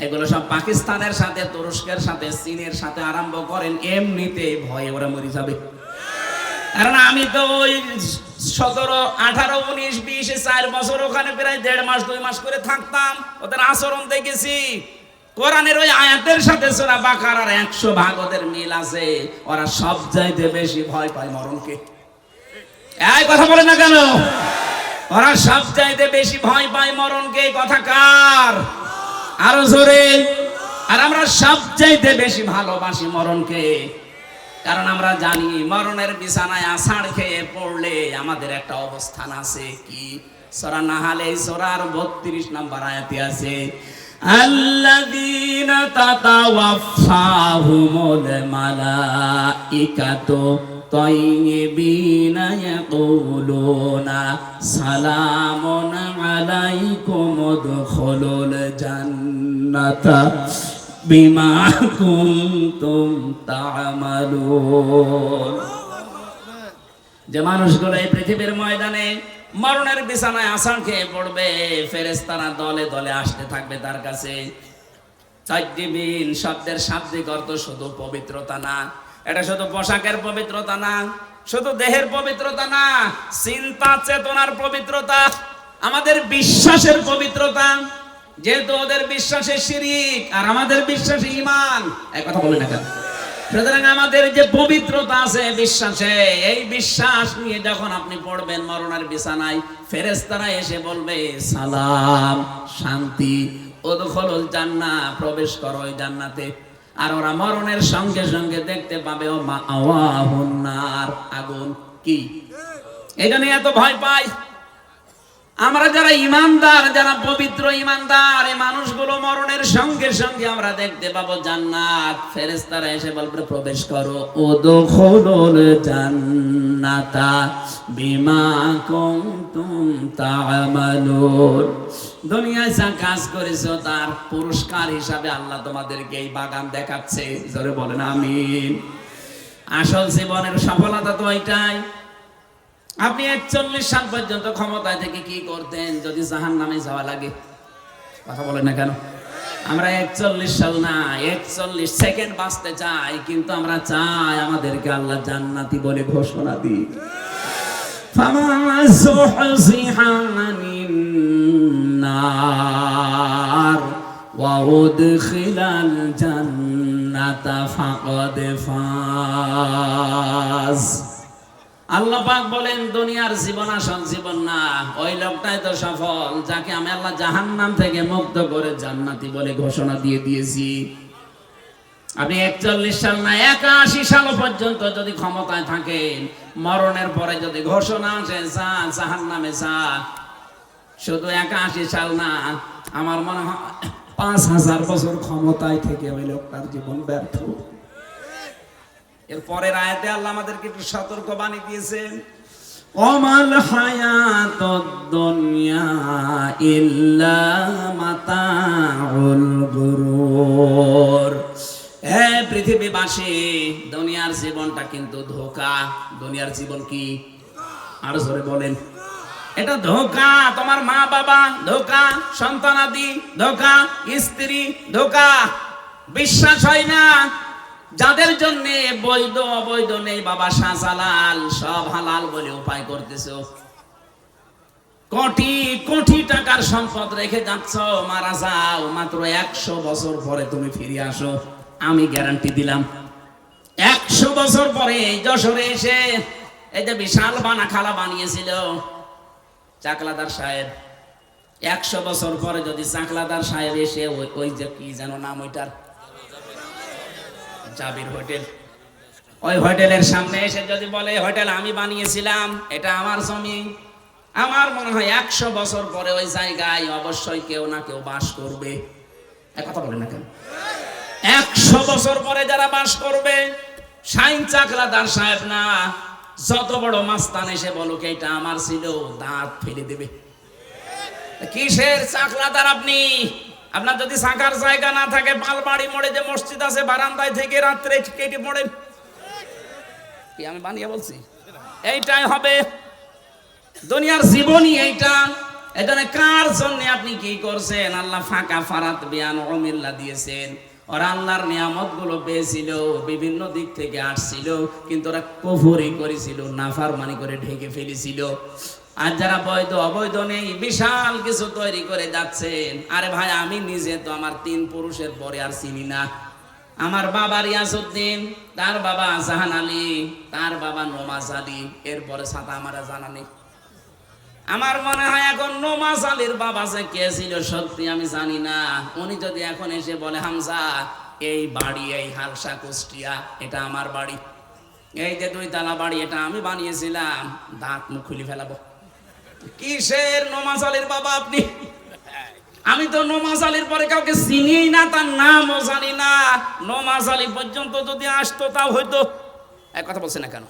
এগুলো সব পাকিস্তানের সাথে, তুরস্কের সাথে, চীনের সাথে আরম্ভ করেন, এমনিতে ভয়ে ওরা মরে যাবে। কারণ আমি তো ওই 17, 18, 19, 20, 4 বছর ওখানে প্রায় 1.5 মাস 2 মাস করে থাকতাম, ওদের আচরণ দেখেছি। কোরআনের ওই আয়াতের সাথে সূরা বাকারার 100 ভাগ ওদের মিল আছে। ওরা সব চাইতে বেশি ভয় পায় মরণকে। এই কথা বলে না কেন? ওরা সব চাইতে বেশি ভয় পায় মরণকে। কথা কার? আরো জোরে। আর আমরা সব চাইতে বেশি ভালোবাসি মরণকে, কারণ আমরা জানি মরণের বিছানায় আছাড় খেয়ে পড়লে আমাদের একটা অবস্থান আছে। কি? সূরা নাহালে সূরার 32 নম্বর আয়াতে আছে, আল্লাযীনা তাতাওয়াফাহুমুল মালাইকাতু তাইয়্যিবিনা ইয়াকুলুনা সালামুন আলাইকুম উদখুলুল জান্নাতা বিমা কুনতুম তা'মালুন। যে মানুষগুলো এই পৃথিবীর ময়দানে মরণের বিছানায় আছাড় খেয়ে পড়বে, ফেরেশতারা দলে দলে আসতে থাকবে তার কাছে। তাইয়্যিবিন শব্দের শাব্দিক অর্থ শুধু পবিত্রতা না, এটা শুধু পোশাকের পবিত্রতা না, শুধু দেহের পবিত্রতা না, চিন্তা চেতনার পবিত্রতা, আমাদের বিশ্বাসের পবিত্রতা। যেহেতু ওদের বিশ্বাসে শিরিক আর আমাদের বিশ্বাসে ঈমান, এই কথা বলে না কেন? সুতরাং আমাদের যে পবিত্রতা আছে বিশ্বাসে, এই বিশ্বাস নিয়ে যখন আপনি পড়বেন মরণের বিছানায়, ফেরেশতারা এসে বলবে সালাম, শান্তি, উদখুলুল জান্নাহ, প্রবেশ করো ওই জান্নাতে। আর ওরা মরণের সঙ্গে সঙ্গে দেখতে পাবে ও মাআওয়াহুন নার, আগুন। কি এটা নিয়ে এত ভয় পাই আমরা যারা ইমানদার, যারা পবিত্র ইমানদার, এই মানুষগুলো মরণের সঙ্গে সঙ্গে আমরা দেখতে পাবো জান্নাত। ফেরেশতারা এসে বলবে প্রবেশ করো, উদখুলুল জান্নাতা বিমা কুনতুম তা'মালুন। দুনিয়ায় যা কাজ করেছো তার পুরস্কার হিসাবে আল্লাহ তোমাদেরকে এই বাগান দেখাচ্ছে। জোরে বলেন আমিন। আসল জীবনের সফলতা তো এটাই। আপনি 41 সাল পর্যন্ত ক্ষমতায় থেকে কি করতেন যদি জাহান্নামে যাওয়া লাগে? কথা বলেন না কেন? আমরা 41 সাল না, 41 সেকেন্ড বাঁচতে চাই, কিন্তু আমরা চাই আমাদেরকে আল্লাহ জান্নাতি বলে ঘোষণা দিক। ফামান যুহযিহা আনিন নার ওয়া উদখিলাল জান্নাতা ফাকাদ ফাজ। আল্লাহ পাক বলেন দুনিয়ার জীবন আসল জীবন না, ওই লোকটাই তো সফল যাকে আমি আল্লাহ জাহান্নাম থেকে মুক্ত করে জান্নাতি বলে ঘোষণা দিয়ে দিয়েছি। আপনি 41 সাল না 81 সাল পর্যন্ত যদি ক্ষমতায় থাকেন, মরণের পরে যদি ঘোষণা আসে যা জাহান্নামে যা, শুধু 81 সাল না, আমার মনে হয় 5000 বছর ক্ষমতায় থেকে ওই লোকটার জীবন ব্যর্থ। এর পরের আয়াতে আল্লাহ আমাদেরকে একটু সতর্ক বাণী দিয়েছেন, ওমাল হায়াতুদ দুনিয়া ইল্লা মাতাউল গুরুর। হে পৃথিবীবাসী, দুনিয়ার জীবনটা কিন্তু ধোঁকা। দুনিয়ার জীবন কি? আরো জোরে বলেন। এটা ধোঁকা। তোমার মা বাবা ধোঁকা, সন্তানাদি ধোঁকা, স্ত্রী ধোঁকা। বিশ্বাস হয় না, যাদের জন্য বৈধ অবৈধ নেই, বাবা শাহজালাল, সব হালাল বলে উপায় করতেছো। কোটি কোটি টাকার সম্পদ রেখে যাচ্ছ, মারা যাও, মাত্র 100 বছর পরে তুমি ফিরে আসো, আমি গ্যারান্টি দিলাম 100 বছর পরে যশোরে এসে এই যে বিশাল খালা বানিয়েছিল চাকলাদার সাহেব, 100 বছর পরে যদি চাকলাদার সাহেব এসে ওই যে কি যেন নাম ওইটার, জাবির হোটেল, ওই হোটেলের সামনে এসে যদি বলে হোটেল আমি বানিয়েছিলাম, এটা আমার জমি, আমার মনে হয় 100 বছর পরে ওই জায়গায় অবশ্যই কেউ না কেউ বাস করবে। এক কথা বলে না কেন? 100 বছর পরে যারা বাস করবে, শাইন চাকলাদার সাহেব না, যত বড় মাস্তান এসে বলুক এটা আমার ছিল, দাঁত ফেলে দেবে। কিসের চাকলাদার আপনি? আপনার যদি থাকার জায়গা না থাকে, পালবাড়ি মোড়ে যে মসজিদ আছে, বারান্দায় থেকে রাত্রে কেটে পড়েন। কি আমি বানিয়ে বলছি? এইটাই হবে দুনিয়ার জীবনই এইটা। এজন্য কার জন্য আপনি কি করছেন? আল্লাহ ফাঁকা ফারাত বিয়ান ওমিল্লা দিয়েছেন। ওরা আল্লাহর নিয়ামতগুলো পেয়েছিল, বিভিন্ন দিক থেকে আসছিল, কিন্তু ওরা কুফরি করেছিল, নাফরমানি করে ঢেকে ফেলেছিল। আর যারা বৈধ অবৈধ নেই, বিশাল কিছু তৈরি করে যাচ্ছেন। আরে ভাই, আমি নিজে তো আমার 3 পুরুষের পরে আর চিনি না। আমার বাবা রিয়াজউদ্দিন, তার বাবা জাহান আলী, তার বাবা নমাজ আলী, এরপরে সাথে আমার জানা নেই। আমার মনে হয় এখন নমাজ আলীর বাবা যে কে ছিল সত্যি আমি জানি না। উনি যদি এখন এসে বলে হামজা এই বাড়ি, এই হালসা কুষ্টিয়া, এটা আমার বাড়ি, এই যে 2 তলা বাড়ি এটা আমি বানিয়েছিলাম, দাঁত মুখ খুলে ফেলাবো। কিসের নমাজ আলীর বাবা আপনি? আমি তো নমাজ আলীর পরে কাউকে চিনি না, তার নামও জানি না। নমাজ আলী পর্যন্ত যদি আসতো তাও হয়তো। এক কথা বলছে না কেন?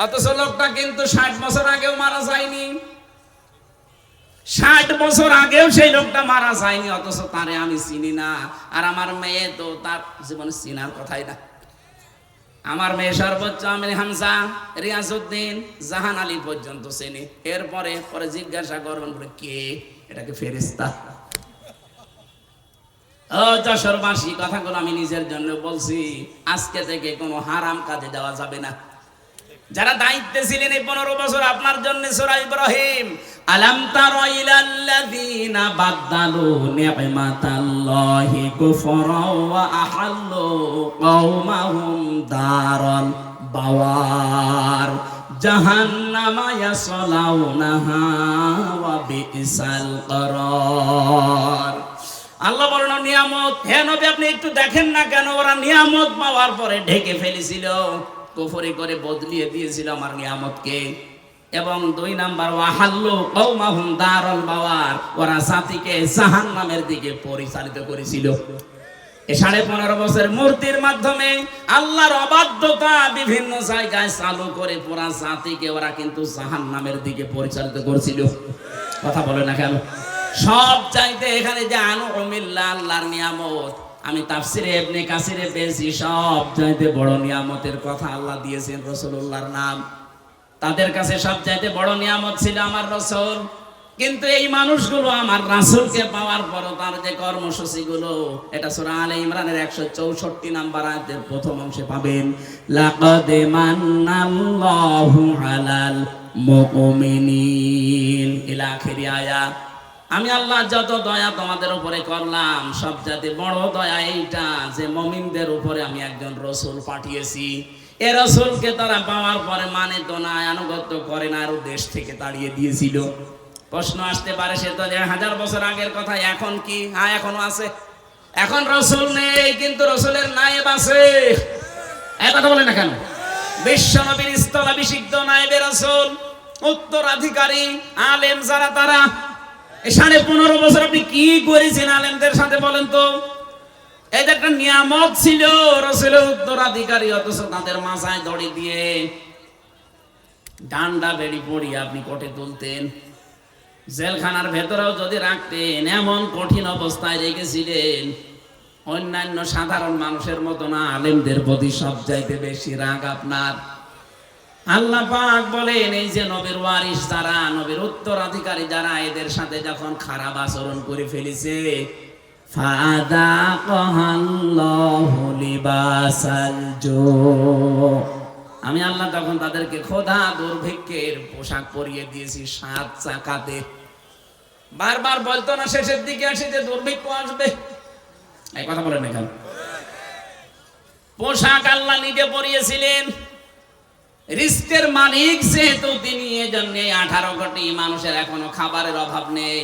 অথচ লোকটা কিন্তু 60 বছর আগেও মারা যায়নি। 60 বছর আগেও সেই লোকটা মারা যায়নি, অথচ তারে আমি চিনি না। আর আমার মেয়ে তো তার জীবনে চিনার কথাই না। আমার মেয়ে সর্বোচ্চ আমির হামজা, রিয়াজউদ্দিন, জাহান আলী পর্যন্ত চিনি। এরপরে পরে জিজ্ঞাসা করবেন কে, এটাকে ফেরেশতা। ও যশোরবাসী, কথাগুলো আমি নিজের জন্য বলছি। আজকে থেকে কোনো হারাম কাজে যাওয়া যাবে না। যারা দায়িত্বে ছিলেন এই 15 বছর আপনার জন্য সূরা ইব্রাহিম, আলাম তারা ইলাল্লাযীনা বাদদালু নি'মাতাল্লাহি কুফরা ওয়া আহাল্লু কওমাহুম দারাল বাওয়ার জাহান্নামা ইয়াসলাউনাহা ওয়া বিসাল করার। আল্লাহ বলেন নিয়ামত, হে নবী আপনি একটু দেখেন না কেন ওরা নিয়ামত পাওয়ার পরে ঢেকে ফেলেছিল, কুফরি করে বদলিয়ে দিয়েছিল আমার নিয়ামতকে। এবং 2 নাম্বার ওয়াহাল্লু কওমাহুম দারাল বাওয়ার, ওরা জাতিকে জাহান্নামের দিকে পরিচালিত করেছিল। এই 15.5 বছর মূর্তির মাধ্যমে আল্লাহর অবাধ্যতা বিভিন্ন জায়গায় চালু করে পুরা জাতিকে ওরা কিন্তু জাহান্নামের দিকে পরিচালিত করেছিল। কথা বলে না কেন? সব চাইতে এখানে যে আনুমিল্লাহ আল্লাহর নিয়ামত, আমি তাফসিরে ইবনে কাসিরে পেয়েছি সব চাইতে বড় নিয়ামতের কথা আল্লাহ দিয়েছেন রাসূলুল্লাহর নাম। তাদের কাছে সব চাইতে বড় নিয়ামত ছিল আমার রাসূল। কিন্তু এই মানুষগুলো আমার রাসূলকে পাওয়ার পর তার যে কর্মসূচিগুলো, এটা সূরা আলে ইমরানের 164 নাম্বার আয়াতের প্রথম অংশে পাবেন, লাকাদ মান্নাল্লাহু আলাল মুমিনিন ইলা আখির আয়াত। আমি আল্লাহ যত দয়া তোমাদের উপরে করলাম, সবচেয়ে বড় দয়া এইটা যে মুমিনদের উপরে আমি একজন রাসূল পাঠিয়েছি। এই রাসূলকে তারা পাওয়ার পরে মানে তো না, আনুগত্য করে না, আর দেশ থেকে তাড়িয়ে দিয়েছিল। প্রশ্ন আসতে পারে সে তো 1000 বছর আগের কথা, এখন কি? হ্যাঁ এখনো আছে। এখন রাসূল নেই, কিন্তু রাসূলের নায়েব আছে। এই কথা বলে না কেন? বিশ্ব নবীর স্থলাভিষিক্ত নায়েবে রাসূল, উত্তরাধিকারী আলেম যারা, তারা 15.5 বছর আপনি কি করেছেন আলেমদের সাথে বলেন তো? এটা একটা নিয়ামত ছিল রাসূলের উত্তরাধিকারী, অথচ তাদের মাথায় দড়ি দিয়ে ডান্ডা বেড়ি পড়িয়ে আপনি কোটে তুলতেন, জেলখানার ভেতরেও যদি রাখতেন, এমন কঠিন অবস্থায় রেখেছিলেন। অন্যান্য সাধারণ মানুষের মতো না, আলেমদের প্রতি সবচাইতে বেশি রাগ আপনার। আল্লাহ পাক বলেন এই যে নবীর ওয়ারিস যারা, নবীর উত্তরাধিকারী যারা, এদের সাথে যখন খারাপ আচরণ করে ফেলেছে, ফাযাকাল্লাহু লিবাসাল জু, আমি আল্লাহ তখন তাদেরকে ক্ষুধা দুর্ভিক্ষের পোশাক পরিয়ে দিয়েছি 7 চাকাতে। বারবার বলতো না শেষের দিকে আসে যে দুর্ভিক্ষ আসবে? এই কথা বলেন না কেন? পোশাক আল্লাহ নিজে পরিয়েছিলেন। রিস্কের মালিক যেহেতু তিনি, এজন্য 18 কোটি মানুষের এখনো খাবারের অভাব নেই।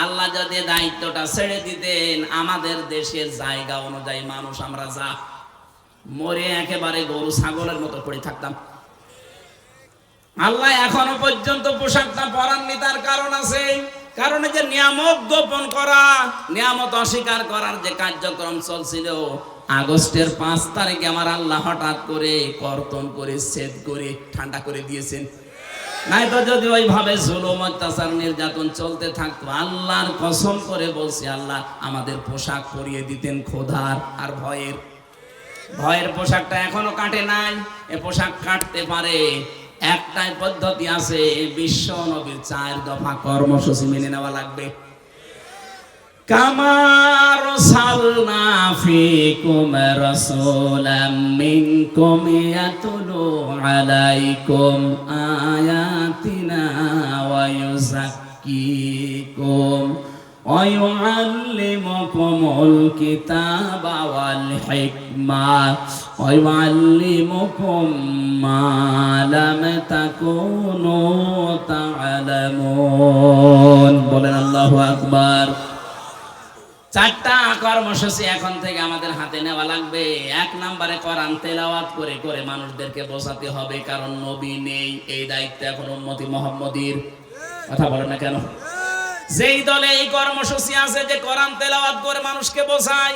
আল্লাহ যদি দায়িত্বটা ছেড়ে দিতেন, আমাদের দেশের জায়গা অনুযায়ী মানুষ আমরা যা মরে একেবারে গরু ছাগলের মতো পড়ে থাকতাম। আল্লাহ এখনো পর্যন্ত পোশাকটা পরাননি, তার কারণ আছে। কারণ যে নিয়ামত গোপন করা, নিয়ামত অস্বীকার করার যে কার্যক্রম চলছিল, আগস্টের 5 তারিখে আমার আল্লাহ হঠাৎ করে কর্তন করে ছেদ করে ঠান্ডা করে দিয়েছেন। নাই তো যদি ওইভাবে জুলুম অত্যাচার নির্যাতন চলতে থাকতো, আল্লাহর কসম করে বলছি আল্লাহ আমাদের পোশাক পরিয়ে দিতেন ক্ষুধার আর ভয়ের। ভয়ের পোশাকটা এখনো কাটে নাই। এ পোশাক কাটতে পারে, একটাই পদ্ধতি আছে, বিশ্ব নবীর 4 দফা কর্মসূচি মেনে নেওয়া লাগবে। কামা আরসালনা ফীকুম রাসূলাম মিনকুম ইয়াতলু আলাইকুম আয়াতিনা ওয়া ইউযাক্কিকুম ওয়া ইউআল্লিমুকুমুল কিতাবা ওয়াল হিকমা ওয়া ইউআল্লিমুকুম মা লাম তাকুনু তা'লামুন। বলেন আল্লাহু আকবার। 4টা কর্মসূচি এখন থেকে আমাদের হাতে নেওয়া লাগবে। 1 নম্বরে কোরআন তেলাওয়াত করে করে মানুষদেরকে বোঝাতে হবে, কারণ নবী নেই, এই দায়িত্ব এখন উম্মতি মুহাম্মদীর। কথা বলেন না কেন? যেই দলে এই কর্মসূচি আছে যে কোরআন তেলাওয়াত করে মানুষকে বোঝায়,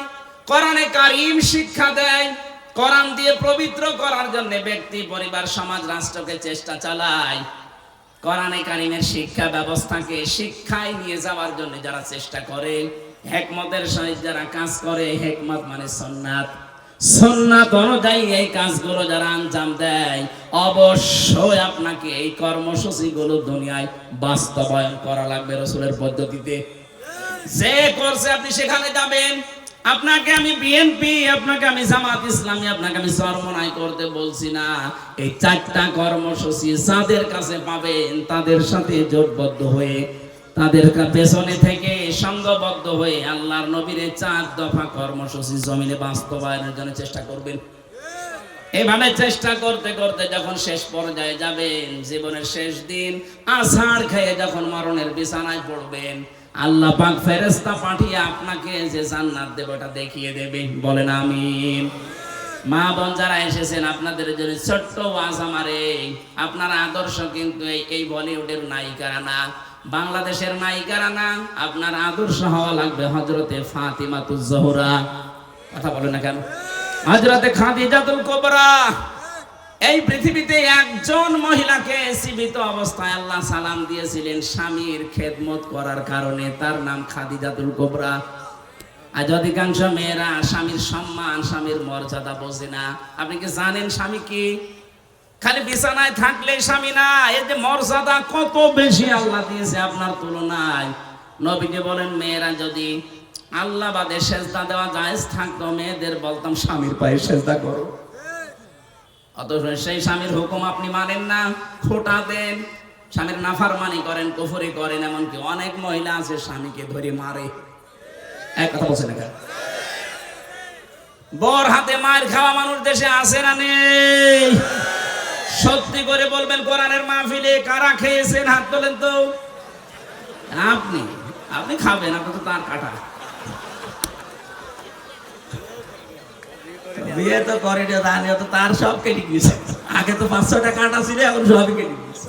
কোরআনে কারীম শিক্ষা দেয়, কোরআন দিয়ে পবিত্র করার জন্য ব্যক্তি, পরিবার, সমাজ, রাষ্ট্রকে চেষ্টা চালায়, কোরআনে কারিমের শিক্ষা ব্যবস্থাকে শিক্ষায় নিয়ে যাওয়ার জন্য যারা চেষ্টা করে, হিকমতের সহিত যারা কাজ করে, হিকমত মানে সুন্নাত, সুন্নাত অনুযায়ী এই কাজগুলো যারা আঞ্জাম দেয়, অবশ্যই আপনাকে এই কর্মসূচিগুলো দুনিয়ায় বাস্তবায়ন করা লাগবে রাসূলের পদ্ধতিতে। যে করছে আপনি সেখানে যাবেন। আপনাকে আমি বিএনপি, আপনাকে আমি জামাত ইসলামী, আপনাকে আমি চরমনাই করতে বলছি না। এই 4টা কর্মসূচি যাদের কাছে পাবেন তাদের সাথে জোটবদ্ধ হয়ে, তাদের পেছনে থেকে সংঘবদ্ধ হয়ে আল্লাহর নবীর 4 দফা কর্মসূচি জমিনে বাস্তবায়নের জন্য চেষ্টা করবেন। এভাবে চেষ্টা করতে করতে যখন শেষ পর্যায়ে যাবেন, জীবনের শেষ দিন আছাড় খেয়ে যখন মরণের বিছানায় পড়বেন, আল্লাহ পাক ফেরেশতা পাঠিয়ে আপনাকে যে জান্নাত দেবে ওটা দেখিয়ে দেবে। বলেন আমিন। মা বোন যারা এসেছেন আপনাদের জন্য ছোট্ট ওয়াজ আমারে, আপনার আদর্শ কিন্তু এই বলিউডের নায়িকারা না, বাংলাদেশের নায়িকারা না, আপনার আদর্শ হওয়া লাগবে হযরতে ফাতিমাতুজ জোহরা। কথা বলেন না কেন? হযরতে খাদিজাতুল কুবরা। এই পৃথিবীতে একজন মহিলাকে জীবিত অবস্থায় আল্লাহ সালাম দিয়েছিলেন স্বামীর খেদমত করার কারণে, তার নাম খাদিজাতুল কুবরা। আজ অধিকাংশ মেয়েরা স্বামীর সম্মান, স্বামীর মর্যাদা বোঝে না। আপনি কি জানেন স্বামী কি? খালি বিছানায় থাকলে স্বামী না, এর যে মর্যাদা কত বেশি আল্লাহ দিয়েছে আপনার তুলনায়। নবীজি বলেন, মেয়েরা যদি আল্লাহ বাদে সেজদা দেওয়া জায়েজ থাকতো, মেয়েদের বলতাম স্বামীর পায়ে সেজদা করো। অথচ সেই স্বামীর হুকুম আপনি মানেন না, খোঁটা দেন, স্বামীর নাফরমানি করেন, কুফরি করেন। এমনকি অনেক মহিলা আছে স্বামীকে ধরে মারে। এক কথা বলছেন না? বর হাতে মার খাওয়া মানুষ দেশে আছে না নেই? সত্যি করে বলবেন, কোরআনের মাহফিলে কারা খেয়েছেন হাত তোলেন তো। আপনি খাবেন, আপনি তো তার কাটা। বিয়ে তো করে তো তার সব কেটে গিয়েছে। আগে তো 500টা কাটা ছিল, এখন সবই কেটে গিয়েছে।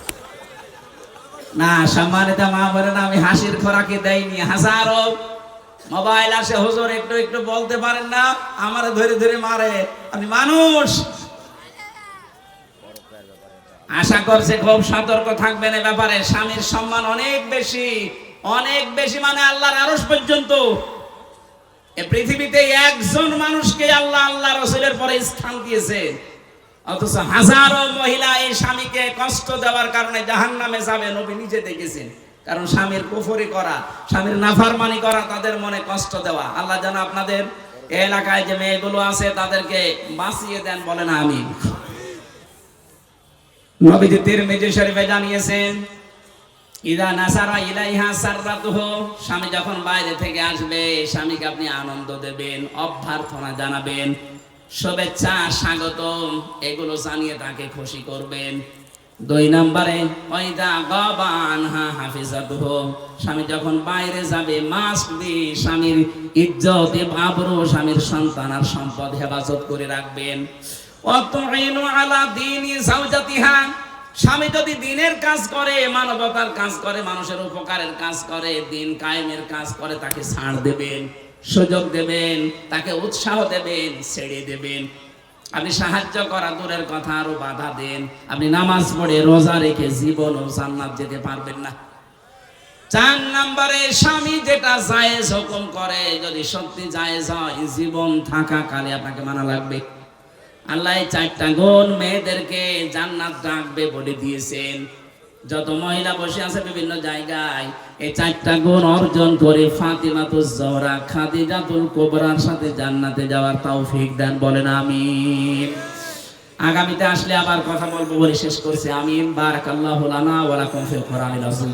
না সম্মানিত মা বলেন, আমি হাসির খোরাকি দেয়নি। হাজারো মোবাইল আসে, হুজুর একটু একটু বলতে পারেন না, আমারে ধরে ধরে মারে। আপনি মানুষ। আশা করছে খুব সতর্ক থাকবেন এ ব্যাপারে। স্বামীর সম্মান অনেক বেশি, অনেক বেশি, মানে আল্লাহর আরশ পর্যন্ত। এই পৃথিবীতে একজন মানুষকে আল্লাহ রাসূলের পরে স্থান দিয়েছে, অথচ হাজারো মহিলা এই স্বামীকে কষ্ট দেওয়ার কারণে জাহান্নামে যাবে। নবী নিজে দেখেছেন। কারণ স্বামীর কুফরি করা, স্বামীর নাফরমানি করা, তাদের মনে কষ্ট দেওয়া। আল্লাহ যেন আপনাদের এলাকায় যে মেয়েগুলো আছে তাদেরকে বাঁচিয়ে দেন। বলেন আমিন। নবীজি তিরমিজি শরীফে জানিয়েছেন, ইদা নাসারা ইলাইহা সাররাতুহু, স্বামী যখন বাইরে থেকে আসবে স্বামীকে আপনি আনন্দ দেবেন, অভ্যর্থনা জানাবেন, শুভেচ্ছা, স্বাগতম এগুলো জানিয়ে তাকে খুশি করবেন। 2 নম্বরে ওয়াইদা গাবানহা হাফিজাতুহু, স্বামী যখন বাইরে যাবে মাস্ট বি স্বামীর ইজ্জত, আবরু, স্বামীর সন্তান আর সম্পদ হেফাজত করে রাখবেন। ওয়াতুইনু আলা দীনি যাওজাতিহা, স্বামী যদি দিনের কাজ করে, মানবতার কাজ করে, মানুষের উপকারের কাজ করে, দিন কায়েমের কাজ করে, তাকে ছাড় দেবেন, সুযোগ দেবেন, তাকে উৎসাহ দেবেন, ছেড়ে দেবেন। আপনি সাহায্য করা দূরের কথা, আরো বাধা দেন। আপনি নামাজ পড়ে রোজা রেখে জীবন ও জান্নাত যেতে পারবেন না। 4 নম্বরে স্বামী যেটা জায়েজ হুকুম করে, যদি সত্যি জায়েজ হয়, জীবন থাকা কালে আপনাকে মানা লাগবে। আল্লাহ 4টা গুণ মেয়েদেরকে জান্নাত রাখবে বলে দিয়েছেন। যত মহিলা বসে আছে বিভিন্ন জায়গায়, এই 4টা গুণ অর্জন করে ফাতিমাতুজ জোহরা খাদিজাতুল কুবরার সাথে জান্নাতে যাওয়ার তৌফিক দেন। বলেন আমিন। আগামীতে আসলে আবার কথা বলবো বলে শেষ করছি। আমিন। বারাকাল্লাহু লানা ওয়া লাকুম ফিল কোরআনিল আযীম।